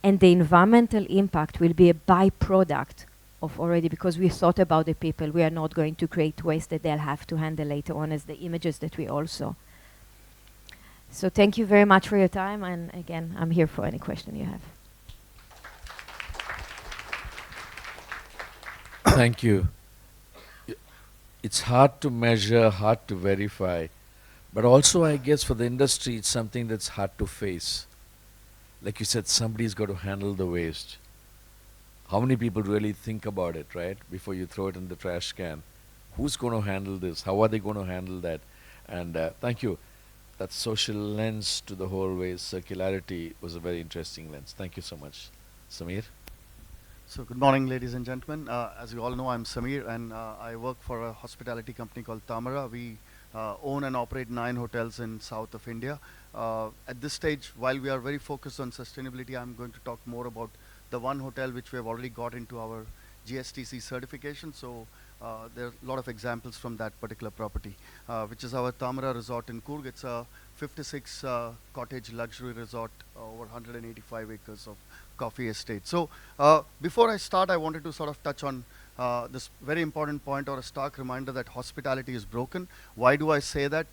and the environmental impact will be a byproduct of already, because we thought about the people. We are not going to create waste that they'll have to handle later on as the images that we all saw. So thank you very much for your time, and again, I'm here for any question you have. Thank you. It's hard to measure, hard to verify, but also I guess for the industry it's something that's hard to face. Like you said, somebody's got to handle the waste. how many people really think about it, right? Before you throw it in the trash can. Who's going to handle this? How are they going to handle that? And thank you. That social lens to the whole way, circularity, was a very interesting lens. Thank you so much. Samir? So good morning, ladies and gentlemen. As you all know, I'm Samir, and I work for a hospitality company called Tamara. We own and operate 9 hotels in south of India. At this stage, while we are very focused on sustainability, I'm going to talk more about the one hotel which we have already got into our GSTC certification. So there are a lot of examples from that particular property, which is our Tamara Resort in Coorg. It's a 56 cottage luxury resort, over 185 acres of coffee estate. So before I start, I wanted to sort of touch on this very important point, or a stark reminder that hospitality is broken. Why do I say that?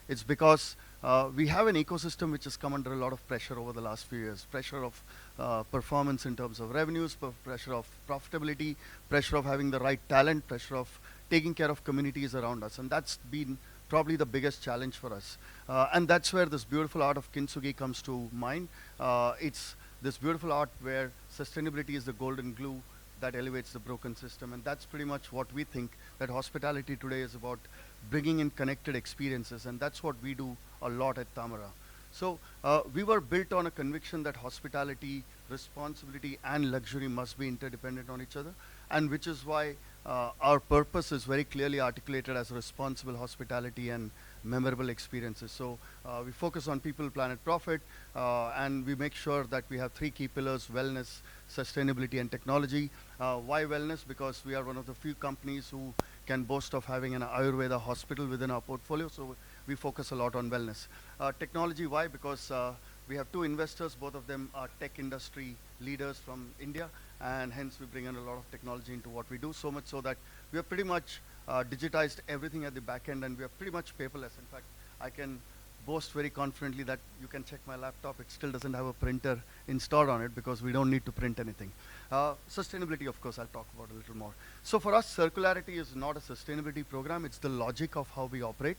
It's because we have an ecosystem which has come under a lot of pressure over the last few years. Pressure of performance in terms of revenues, pressure of profitability, pressure of having the right talent, pressure of taking care of communities around us. And that's been probably the biggest challenge for us. And that's where this beautiful art of kintsugi comes to mind. It's this beautiful art where sustainability is the golden glue that elevates the broken system. And that's pretty much what we think that hospitality today is about, bringing in connected experiences. And that's what we do a lot at Tamara. So we were built on a conviction that hospitality, responsibility, and luxury must be interdependent on each other, and which is why our purpose is very clearly articulated as responsible hospitality and memorable experiences. So we focus on people, planet, profit, and we make sure that we have 3 key pillars: wellness, sustainability, and technology. Why wellness? Because we are one of the few companies who can boast of having an Ayurveda hospital within our portfolio, so we focus a lot on wellness. Technology, why? Because we have 2 investors, both of them are tech industry leaders from India, and hence we bring in a lot of technology into what we do, so much so that we have pretty much digitized everything at the back end, and we are pretty much paperless. In fact, I can boast very confidently that you can check my laptop, it still doesn't have a printer installed on it because we don't need to print anything. Sustainability, of course, I'll talk about a little more. So for us, circularity is not a sustainability program, it's the logic of how we operate.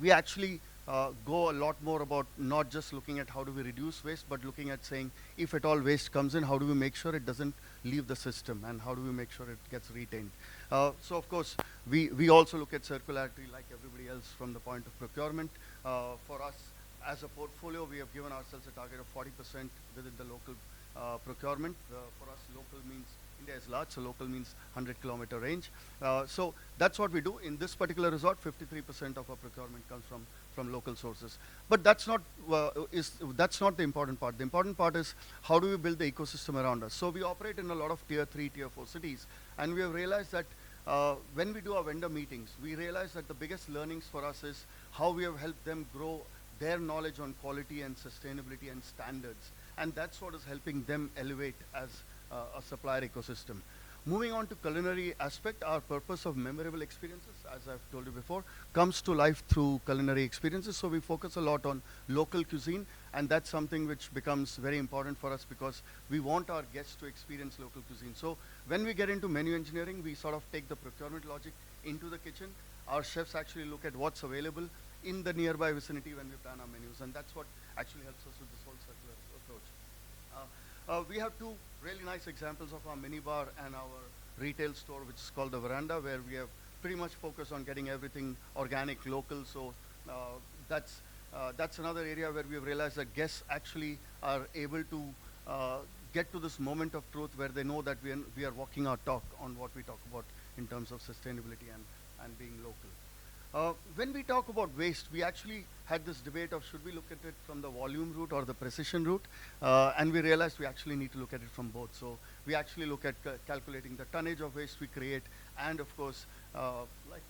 We actually go a lot more about not just looking at how do we reduce waste, but looking at saying, if at all waste comes in, how do we make sure it doesn't leave the system, and how do we make sure it gets retained. So of course, we also look at circularity like everybody else from the point of procurement. For us, as a portfolio, we have given ourselves a target of 40% within the local procurement. For us, local means India is large, so local means 100-kilometer range. So that's what we do. In this particular resort, 53% of our procurement comes from local sources. But that's not the important part. The important part is how do we build the ecosystem around us. So we operate in a lot of tier 3, tier 4 cities, and we have realized that when we do our vendor meetings, we realize that the biggest learnings for us is how we have helped them grow their knowledge on quality and sustainability and standards. And that's what is helping them elevate as a supplier ecosystem. Moving on to culinary aspect, our purpose of memorable experiences, as I've told you before, comes to life through culinary experiences. So we focus a lot on local cuisine, and that's something which becomes very important for us because we want our guests to experience local cuisine. So when we get into menu engineering, we sort of take the procurement logic into the kitchen. Our chefs actually look at what's available in the nearby vicinity when we plan our menus, and that's what actually helps us with this whole circular approach. We have 2 really nice examples of our minibar and our retail store, which is called the Veranda, where we have pretty much focused on getting everything organic, local. So that's another area where we have realized that guests actually are able to get to this moment of truth where they know that we are walking our talk on what we talk about in terms of sustainability and being local. When we talk about waste, we actually had this debate of should we look at it from the volume route or the precision route, and we realized we actually need to look at it from both. So we actually look at calculating the tonnage of waste we create, and of course, like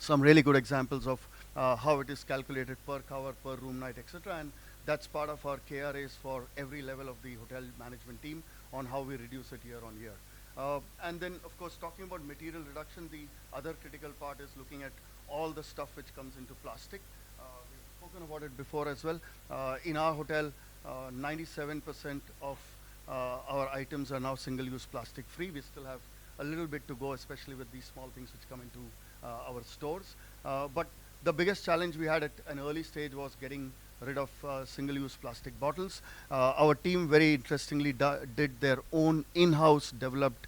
some really good examples of how it is calculated per cover, per room night, etc. And that's part of our KRAs for every level of the hotel management team on how we reduce it year on year. And then, of course, talking about material reduction, the other critical part is looking at all the stuff which comes into plastic. We've spoken about it before as well. In our hotel, 97% of our items are now single-use plastic free. We still have a little bit to go, especially with these small things which come into our stores. But the biggest challenge we had at an early stage was getting rid of single-use plastic bottles. Our team very interestingly did their own in-house developed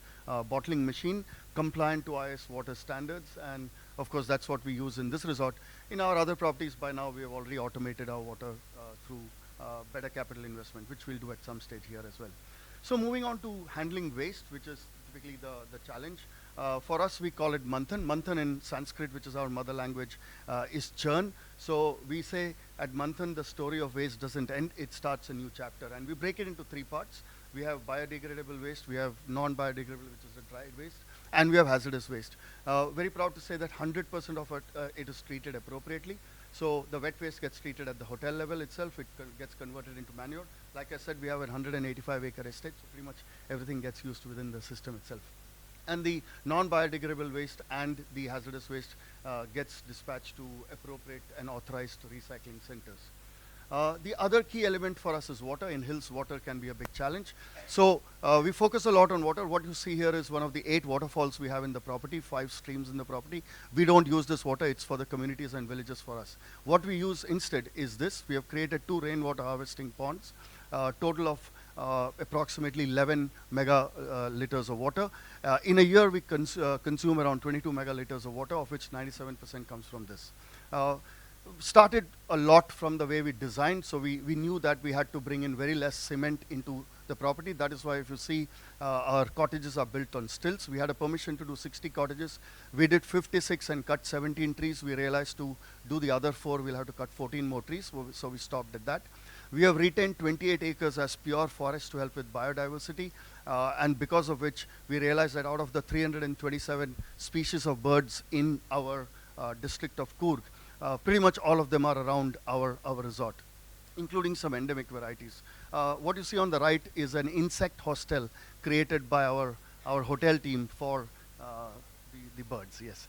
bottling machine compliant to IS water standards, and of course that's what we use in this resort. In our other properties by now we have already automated our water through better capital investment, which we'll do at some stage here as well. So moving on to handling waste, which is typically the challenge. For us, we call it Manthan. Manthan in Sanskrit, which is our mother language, is churn. So we say at Manthan, the story of waste doesn't end, it starts a new chapter. And we break it into three parts. We have biodegradable waste, we have non-biodegradable, which is the dried waste, and we have hazardous waste. Very proud to say that 100% of it is treated appropriately. So the wet waste gets treated at the hotel level itself, it gets converted into manure. Like I said, we have a 185-acre estate, so pretty much everything gets used within the system itself. And the non-biodegradable waste and the hazardous waste gets dispatched to appropriate and authorized recycling centers. The other key element for us is water. In hills, water can be a big challenge. So we focus a lot on water. What you see here is one of the 8 waterfalls we have in the property, 5 streams in the property. We don't use this water, it's for the communities and villages for us. What we use instead is this. We have created 2 rainwater harvesting ponds, total of approximately 11 mega liters of water. In a year, we consume around 22 megaliters of water, of which 97% comes from this. Started a lot from the way we designed, so we knew that we had to bring in very less cement into the property. That is why if you see our cottages are built on stilts. We had a permission to do 60 cottages. We did 56 and cut 17 trees. We realized to do the other 4, we'll have to cut 14 more trees, so we stopped at that. We have retained 28 acres as pure forest to help with biodiversity, and because of which we realized that out of the 327 species of birds in our district of Coorg, pretty much all of them are around our resort, including some endemic varieties. What you see on the right is an insect hostel created by our hotel team for the birds, yes.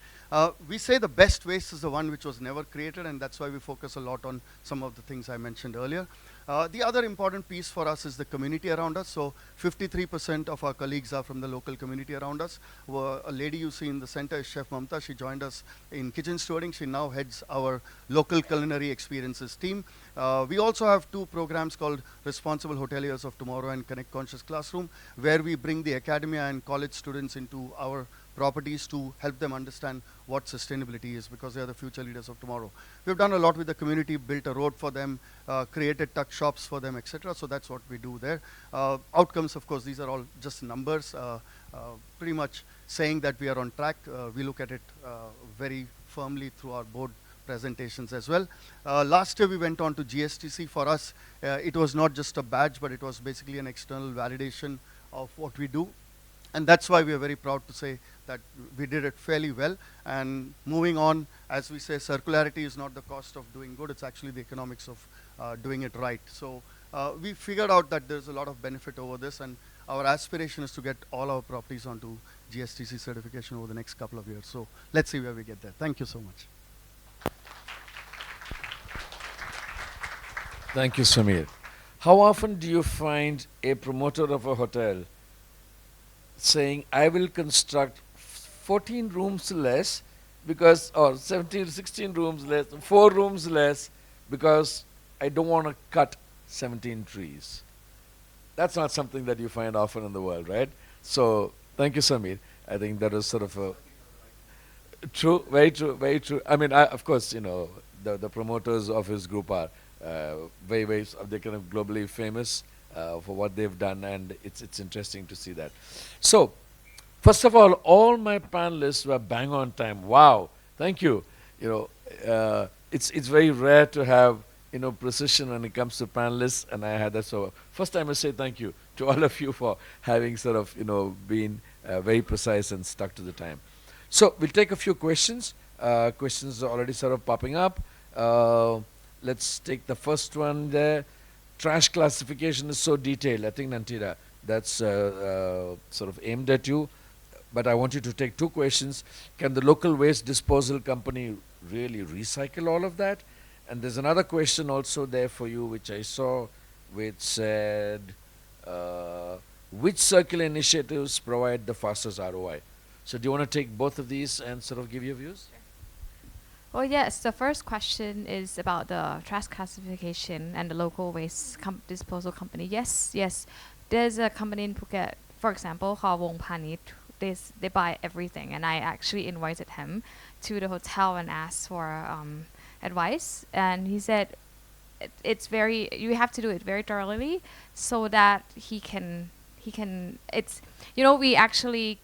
We say the best waste is the one which was never created, and that's why we focus a lot on some of the things I mentioned earlier. The other important piece for us is the community around us. So 53% of our colleagues are from the local community around us. A lady you see in the center is Chef Mamta. She joined us in kitchen stewarding. She now heads our local culinary experiences team. We also have 2 programs called Responsible Hoteliers of Tomorrow and Connect Conscious Classroom, where we bring the academia and college students into our properties to help them understand what sustainability is, because they are the future leaders of tomorrow. We've done a lot with the community, built a road for them, created tuck shops for them, etc. So that's what we do there. Outcomes, of course, these are all just numbers, pretty much saying that we are on track. We look at it very firmly through our board presentations as well. Last year we went on to GSTC. For us, it was not just a badge, but it was basically an external validation of what we do. And that's why we are very proud to say that we did it fairly well. And moving on, as we say, circularity is not the cost of doing good, it's actually the economics of doing it right. So we figured out that there's a lot of benefit over this, and our aspiration is to get all our properties onto GSTC certification over the next couple of years. So let's see where we get there. Thank you so much. Thank you, Samir. How often do you find a promoter of a hotel saying, I will construct 14 rooms less because, or 17, 16 rooms less, 4 rooms less because I don't want to cut 17 trees? That's not something that you find often in the world, right? So, thank you, Samir. I think that was sort of a true, very true, very true. I mean, of course, you know, the promoters of his group are very, they're kind of globally famous for what they've done, and it's interesting to see that. So, first of all my panelists were bang on time. Wow, thank you. You know, it's very rare to have, you know, precision when it comes to panelists, and I had that. So first time I say thank you to all of you for having sort of, you know, been very precise and stuck to the time. So we'll take a few questions. Questions are already sort of popping up. Let's take the first one there. Trash classification is so detailed. I think, Nantira, that's sort of aimed at you. But I want you to take 2 questions. Can the local waste disposal company really recycle all of that? And there's another question also there for you, which I saw, which said, which circular initiatives provide the fastest ROI? So do you want to take both of these and sort of give your views? Well, yes, the first question is about the trash classification and the local waste disposal company. Yes, yes. There's a company in Phuket, for example, called Wong Panit. They buy everything, and I actually invited him to the hotel and asked for advice. And he said it's very, you have to do it very thoroughly so that it's, we actually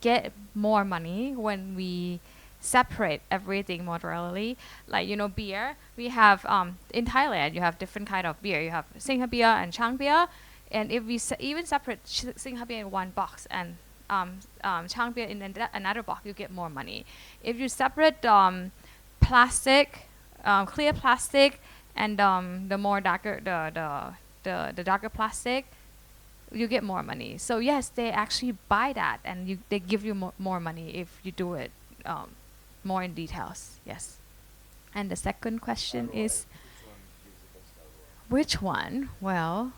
get more money when we separate everything more thoroughly. Like, beer, we have, in Thailand, you have different kind of beer. You have Singha beer and Chang beer. And if we even separate Singha beer in one box and Chang beer in another box, you get more money. If you separate plastic, clear plastic, and the more darker, the darker plastic, you get more money. So yes, they actually buy that, and they give you more money if you do it more in details. Yes. And the second question is, which one? Well,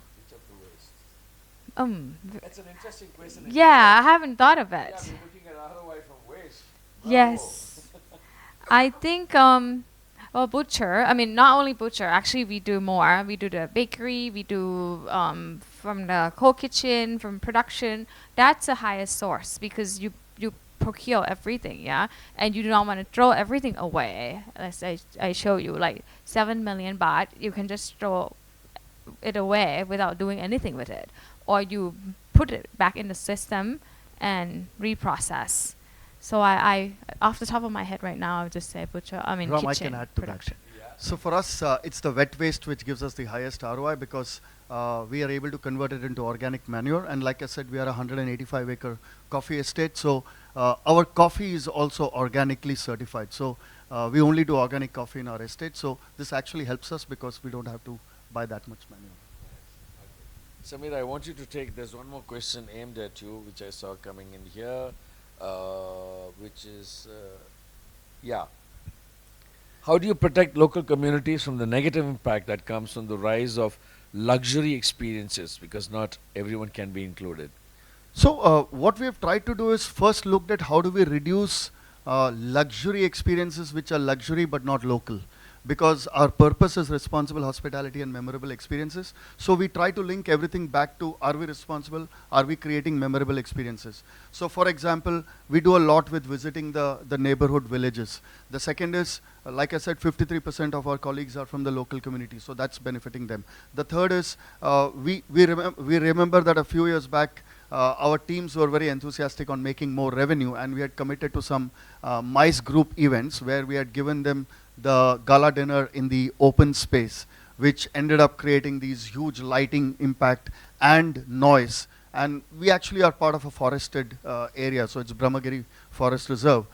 That's an interesting question. yeah, I haven't thought of it. Yeah, we're looking at ROI from waste. Yes. I think, well, butcher, I mean, not only butcher, actually we do more. We do the bakery, we do from the cold kitchen, from production. That's the highest source because you procure everything, yeah? And you do not want to throw everything away. As I show you, like 7 million baht, you can just throw it away without doing anything with it. Or you put it back in the system and reprocess. So I off the top of my head right now, I would just say butcher, Ram, kitchen I can add to production. that. So for us, it's the wet waste which gives us the highest ROI because we are able to convert it into organic manure. And like I said, we are a 185-acre coffee estate. So our coffee is also organically certified. So we only do organic coffee in our estate. So this actually helps us because we don't have to buy that much manure. Samir, I want you to take, there's one more question aimed at you, which I saw coming in here, which is, how do you protect local communities from the negative impact that comes from the rise of luxury experiences, because not everyone can be included? So what we have tried to do is first looked at how do we reduce luxury experiences which are luxury but not local, because our purpose is responsible hospitality and memorable experiences. So we try to link everything back to, are we responsible? Are we creating memorable experiences? So for example, we do a lot with visiting the neighborhood villages. The second is, like I said, 53% of our colleagues are from the local community, so that's benefiting them. The third is, we remember that a few years back, our teams were very enthusiastic on making more revenue, and we had committed to some MICE group events where we had given them the gala dinner in the open space, which ended up creating these huge lighting impact and noise. And we actually are part of a forested area, so it's Brahmagiri Forest Reserve.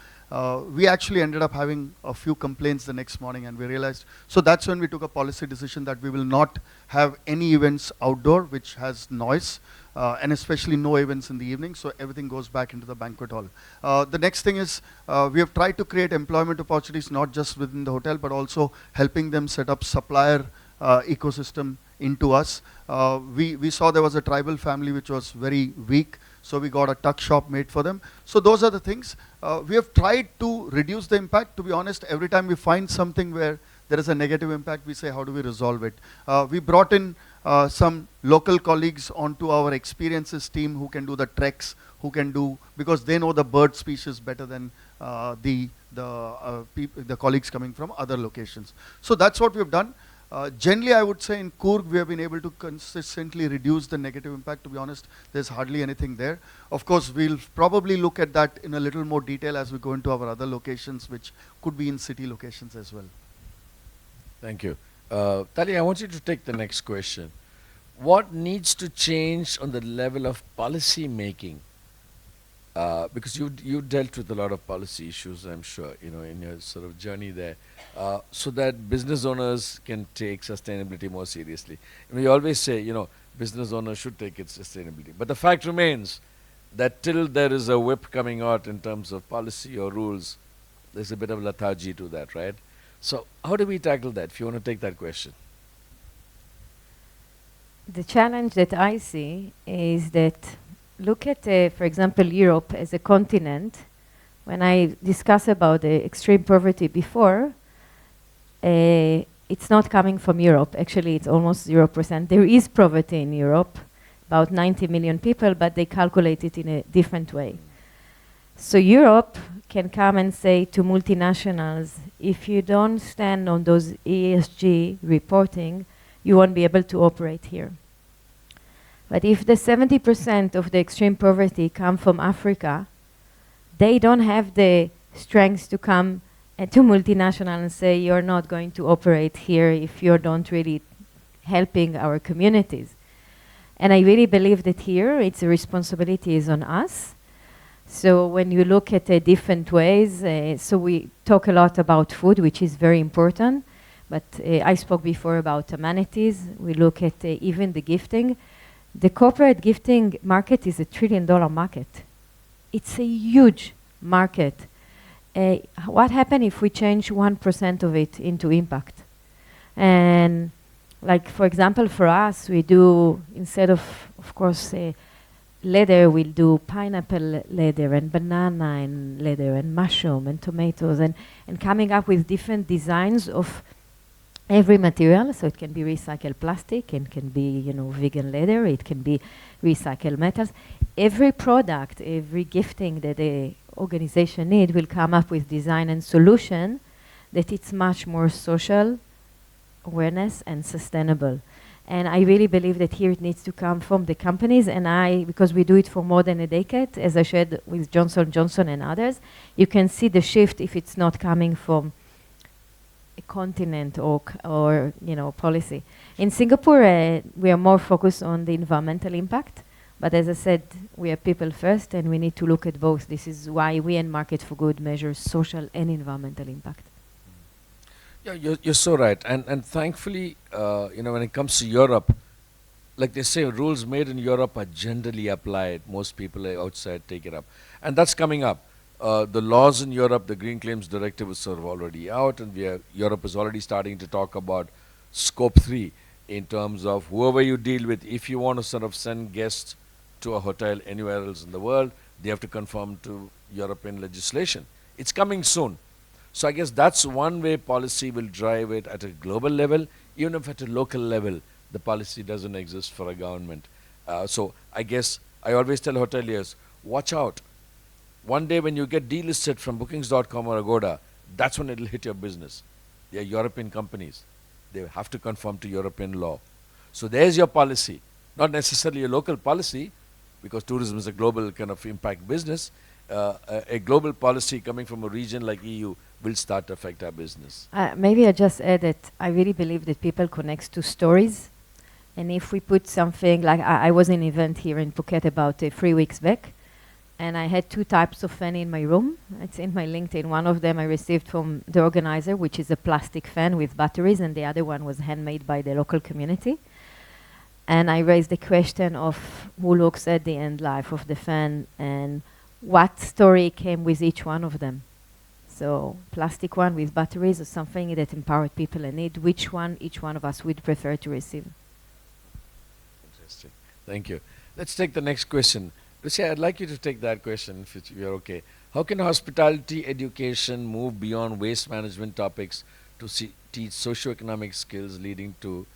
We actually ended up having a few complaints the next morning, and we realized, so that's when we took a policy decision that we will not have any events outdoor which has noise, and especially no events in the evening, so everything goes back into the banquet hall. The next thing is, we have tried to create employment opportunities not just within the hotel, but also helping them set up supplier ecosystem into us. We saw there was a tribal family which was very weak, so we got a tuck shop made for them. So those are the things. We have tried to reduce the impact. To be honest, every time we find something where there is a negative impact, we say, how do we resolve it? We brought in some local colleagues onto our experiences team who can do the treks, who can do, because they know the bird species better than the colleagues coming from other locations. So that's what we've done. Generally, I would say in Coorg, we have been able to consistently reduce the negative impact. To be honest, there's hardly anything there. Of course, we'll probably look at that in a little more detail as we go into our other locations, which could be in city locations as well. Thank you. Tali, I want you to take the next question. What needs to change on the level of policy making? Because you dealt with a lot of policy issues, I'm sure, in your sort of journey there, so that business owners can take sustainability more seriously. We always say, business owners should take its sustainability. But the fact remains that till there is a whip coming out in terms of policy or rules, there's a bit of lethargy to that, right? So how do we tackle that, if you want to take that question? The challenge that I see is that look at, for example, Europe as a continent. when I discussed about the extreme poverty before, it's not coming from Europe. Actually, it's almost 0%. There is poverty in Europe, about 90 million people, but they calculate it in a different way. So Europe can come and say to multinationals, if you don't stand on those ESG reporting, you won't be able to operate here. But if the 70% of the extreme poverty come from Africa, they don't have the strength to come to multinational and say, you're not going to operate here if you don't really helping our communities. And I really believe that here, its responsibility is on us. So when you look at different ways, so we talk a lot about food, which is very important, but I spoke before about amenities. We look at even the gifting. The corporate gifting market is $1 trillion market. It's a huge market. What happens if we change 1% of it into impact? And like, for example, for us, we do, instead of course, leather, we'll do pineapple leather and banana and leather and mushroom and tomatoes and coming up with different designs of every material. So it can be recycled plastic, and can be, vegan leather, it can be recycled metals. Every product, every gifting that the organization need will come up with design and solution that it's much more social awareness and sustainable. And I really believe that here it needs to come from the companies, and because we do it for more than a decade, as I shared with Johnson & Johnson and others, you can see the shift if it's not coming from a continent or policy. In Singapore, we are more focused on the environmental impact, but as I said, we are people first, and we need to look at both. This is why we in Market for Good measure social and environmental impact. Yeah, you're so right. And thankfully, when it comes to Europe, like they say, rules made in Europe are generally applied. Most people outside take it up. And that's coming up. The laws in Europe, the Green Claims Directive is sort of already out, and Europe is already starting to talk about Scope 3 in terms of whoever you deal with. If you want to sort of send guests to a hotel anywhere else in the world, they have to conform to European legislation. It's coming soon. So I guess that's one way policy will drive it at a global level, even if at a local level, the policy doesn't exist for a government. So I guess I always tell hoteliers, watch out. One day when you get delisted from bookings.com or Agoda, that's when it'll hit your business. They're European companies. They have to conform to European law. So there's your policy. Not necessarily a local policy, because tourism is a global kind of impact business. A global policy coming from a region like EU will start to affect our business. Maybe I just add that I really believe that people connect to stories. And if we put something like, I was in an event here in Phuket about 3 weeks back, and I had 2 types of fan in my room. It's in my LinkedIn. One of them I received from the organizer, which is a plastic fan with batteries, and the other one was handmade by the local community. And I raised the question of who looks at the end life of the fan and what story came with each one of them. So plastic one with batteries or something that empowered people in need, which one each one of us would prefer to receive. Interesting. Thank you. Let's take the next question. Lucia, I'd like you to take that question if you're okay. How can hospitality education move beyond waste management topics to teach socioeconomic skills leading to...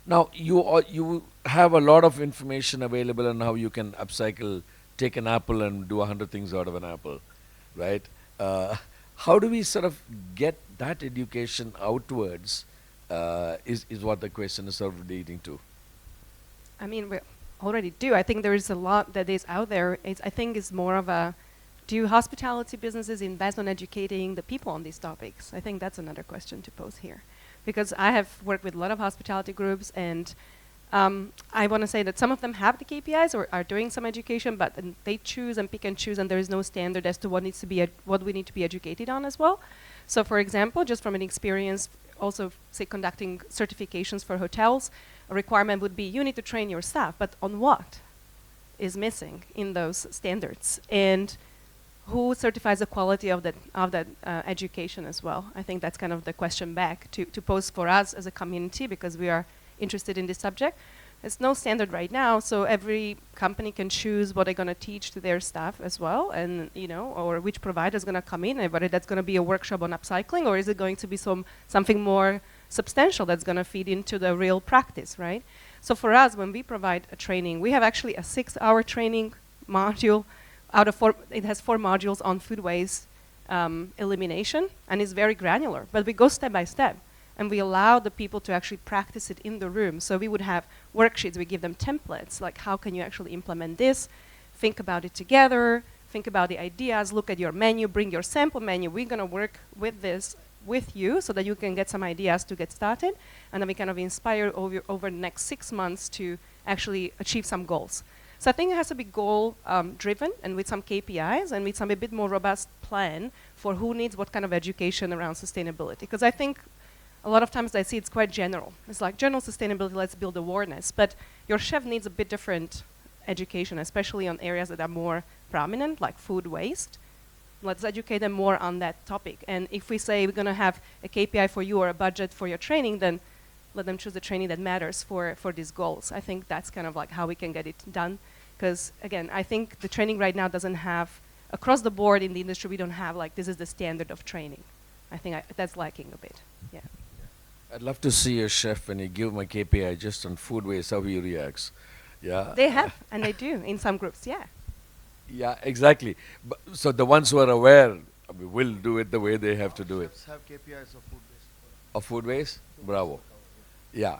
now, you have a lot of information available on how you can upcycle, take an apple and do 100 things out of an apple, right? How do we sort of get that education outwards is what the question is sort of leading to. I mean, we already do. I think there is a lot that is out there. I think it's more of a, do hospitality businesses invest on educating the people on these topics? I think that's another question to pose here. Because I have worked with a lot of hospitality groups, and I want to say that some of them have the KPIs or are doing some education, but they choose and pick and choose, and there is no standard as to what needs to be what we need to be educated on as well. So, for example, just from an experience, also say conducting certifications for hotels, a requirement would be you need to train your staff, but on what is missing in those standards, and who certifies the quality of that education as well? I think that's kind of the question back to pose for us as a community, because we are interested in this subject. There's no standard right now, so every company can choose what they're going to teach to their staff as well, and or which provider is going to come in, and whether that's going to be a workshop on upcycling, or is it going to be something more substantial that's going to feed into the real practice, right? So for us, when we provide a training, we have actually a 6-hour training module out of 4. It has 4 modules on food waste elimination, and it's very granular, but we go step by step. And we allow the people to actually practice it in the room. So we would have worksheets, we give them templates, like how can you actually implement this, think about it together, think about the ideas, look at your menu, bring your sample menu. We're gonna work with this with you so that you can get some ideas to get started. And then we kind of inspire over the next 6 months to actually achieve some goals. So I think it has to be goal driven and with some KPIs and with some a bit more robust plan for who needs what kind of education around sustainability. Because I think a lot of times I see it's quite general. It's like general sustainability, let's build awareness. But your chef needs a bit different education, especially on areas that are more prominent, like food waste. Let's educate them more on that topic. And if we say we're going to have a KPI for you or a budget for your training, then let them choose the training that matters for these goals. I think that's kind of like how we can get it done. Because again, I think the training right now doesn't have, across the board in the industry, we don't have like, this is the standard of training. I think that's lacking a bit, yeah. I'd love to see a chef when you give my KPI just on food waste, how he reacts. Yeah. They have, and they do in some groups, yeah. Yeah, exactly. So the ones who are aware will do it the way they have to do it. Chefs have KPIs of food waste. Of food waste? Bravo. Yeah.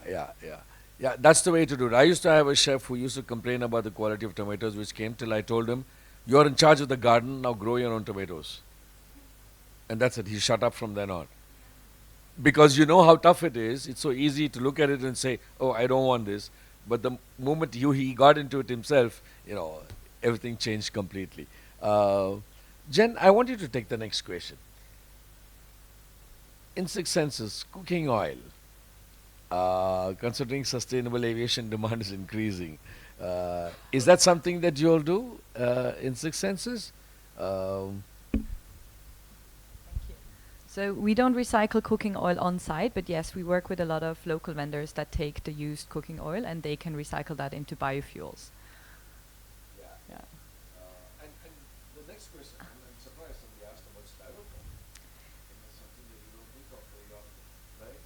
Yeah, that's the way to do it. I used to have a chef who used to complain about the quality of tomatoes, which came till I told him, you're in charge of the garden, now grow your own tomatoes. And that's it. He shut up from then on. Because you know how tough it is. It's so easy to look at it and say, oh, I don't want this. But the moment he got into it himself, everything changed completely. Jen, I want you to take the next question. In 6 senses, cooking oil, considering sustainable aviation demand is increasing, is that something that you all do in 6 senses? So we don't recycle cooking oil on site, but yes, we work with a lot of local vendors that take the used cooking oil and they can recycle that into biofuels. Yeah. And the next question, I'm surprised somebody asked about styrofoam. It's something that you don't think of very often, right?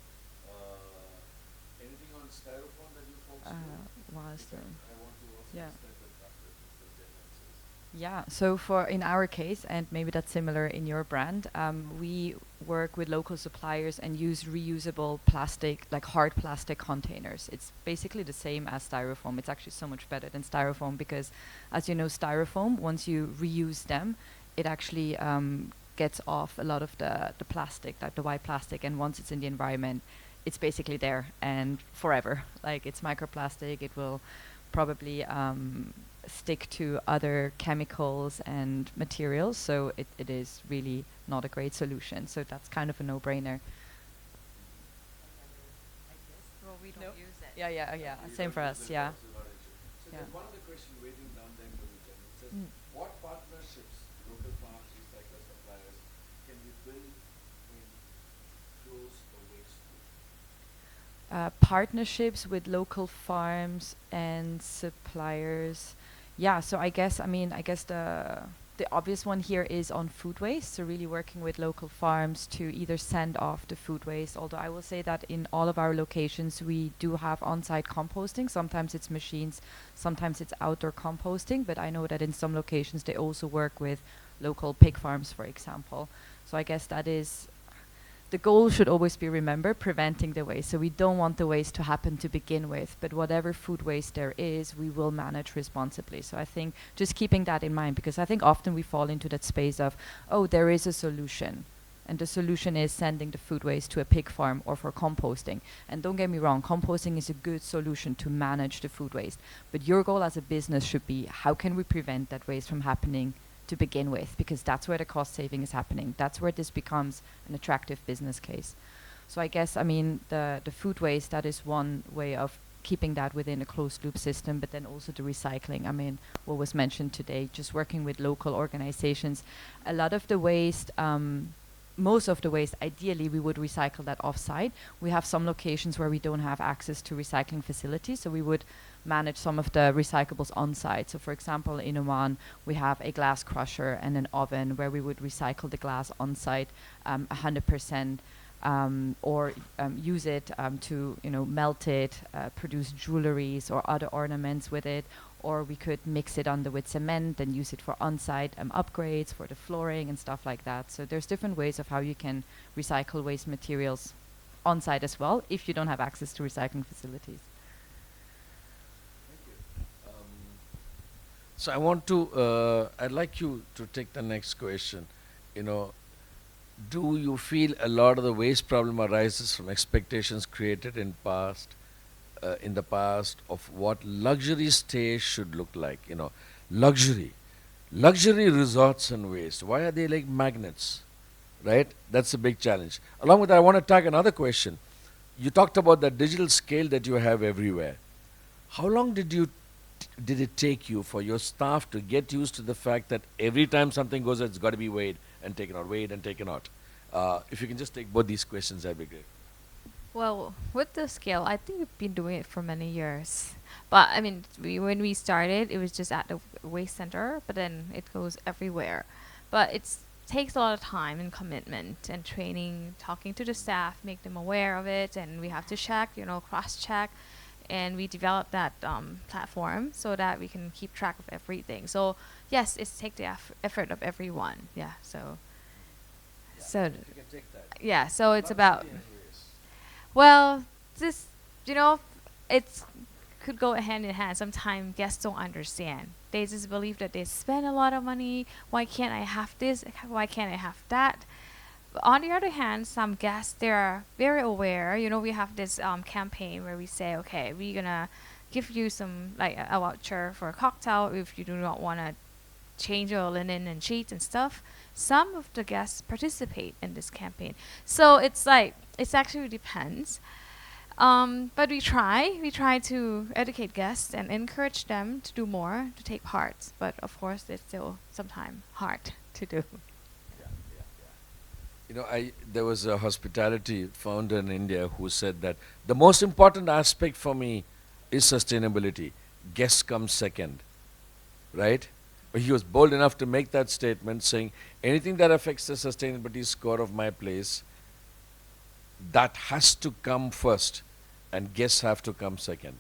Anything on styrofoam that you folks do? I want to also Yeah. step it after Jen answers. Yeah, so in our case, and maybe that's similar in your brand, we work with local suppliers and use reusable plastic, like hard plastic containers. It's basically the same as styrofoam. It's actually so much better than styrofoam because, as you know, styrofoam, once you reuse them, it actually gets off a lot of the plastic, like the white plastic, and once it's in the environment, it's basically there and forever. Like it's microplastic, it will probably stick to other chemicals and materials, so it is really not a great solution. So that's kind of a no-brainer. Well, we don't use it. Yeah. Same for us, yeah. So Yeah. there's one other question waiting down there for you, Jen. It says, what partnerships, local farms, recyclers, suppliers, can we build in close or waste loop? Partnerships with local farms and suppliers. Yeah, so I guess the obvious one here is on food waste, so really working with local farms to either send off the food waste, although I will say that in all of our locations we do have on-site composting. Sometimes it's machines, sometimes it's outdoor composting, but I know that in some locations they also work with local pig farms, for example. So I guess that is the goal should always be, remember, preventing the waste. So we don't want the waste to happen to begin with, but whatever food waste there is, we will manage responsibly. So I think just keeping that in mind, because I think often we fall into that space of, oh, there is a solution. And the solution is sending the food waste to a pig farm or for composting. And don't get me wrong, composting is a good solution to manage the food waste. But your goal as a business should be, how can we prevent that waste from happening to begin with, because that's where the cost saving is happening. That's where this becomes an attractive business case. So I guess, the food waste, that is one way of keeping that within a closed loop system, but then also the recycling. What was mentioned today, just working with local organizations. A lot of the waste most of the waste, ideally, we would recycle that off-site. We have some locations where we don't have access to recycling facilities, so we would manage some of the recyclables on-site. So for example, in Oman, we have a glass crusher and an oven where we would recycle the glass on-site 100%, or use it to, melt it, produce jewelries or other ornaments with it, or we could mix it under with cement and use it for on-site upgrades for the flooring and stuff like that. So there's different ways of how you can recycle waste materials on-site as well if you don't have access to recycling facilities. So I want to, I'd like you to take the next question. Do you feel a lot of the waste problem arises from expectations created in the past of what luxury stays should look like? Luxury resorts and waste. Why are they like magnets? Right? That's a big challenge. Along with that, I want to tag another question. You talked about the digital scale that you have everywhere. How long did it take you for your staff to get used to the fact that every time something goes, it's got to be weighed and taken out, weighed and taken out? If you can just take both these questions, that'd be great. Well, with the scale, I think we've been doing it for many years. But I mean, when we started, it was just at the waste center, but then it goes everywhere. But it takes a lot of time and commitment and training, talking to the staff, make them aware of it, and we have to check, cross-check. And we developed that platform so that we can keep track of everything. So yes, it's take the effort of everyone. Yeah. So yeah. So it's about. Well, this it's could go hand in hand. Sometimes guests don't understand. They just believe that they spend a lot of money. Why can't I have this? Why can't I have that? But on the other hand, some guests, they're very aware. We have this campaign where we say, okay, we're gonna give you some a voucher for a cocktail if you do not want to change your linen and sheets and stuff. Some of the guests participate in this campaign, so it's actually depends. But we try to educate guests and encourage them to do more, to take part. But of course, it's still sometimes hard to do. There was a hospitality founder in India who said that the most important aspect for me is sustainability. Guests come second, right? But he was bold enough to make that statement, saying anything that affects the sustainability score of my place, that has to come first, and guests have to come second.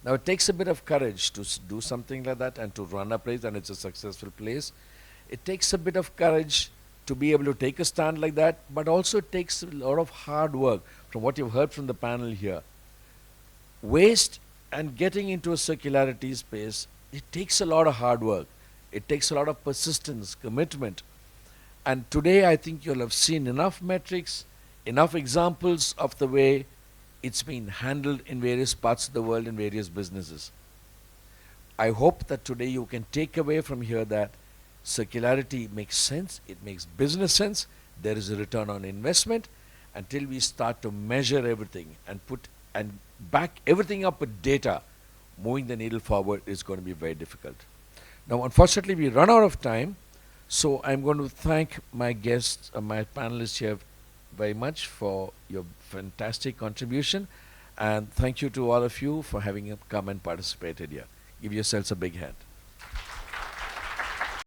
Now, it takes a bit of courage to do something like that and to run a place, and it's a successful place. It takes a bit of courage to be able to take a stand like that, but also it takes a lot of hard work from what you've heard from the panel here. Waste and getting into a circularity space, it takes a lot of hard work. It takes a lot of persistence, commitment. And today I think you'll have seen enough metrics, enough examples of the way it's been handled in various parts of the world in various businesses. I hope that today you can take away from here that circularity makes sense, it makes business sense, there is a return on investment. Until we start to measure everything and back everything up with data, moving the needle forward is going to be very difficult. Now, unfortunately, we run out of time, so I'm going to thank my guests, my panelists here very much for your fantastic contribution, and thank you to all of you for having come and participated here. Give yourselves a big hand.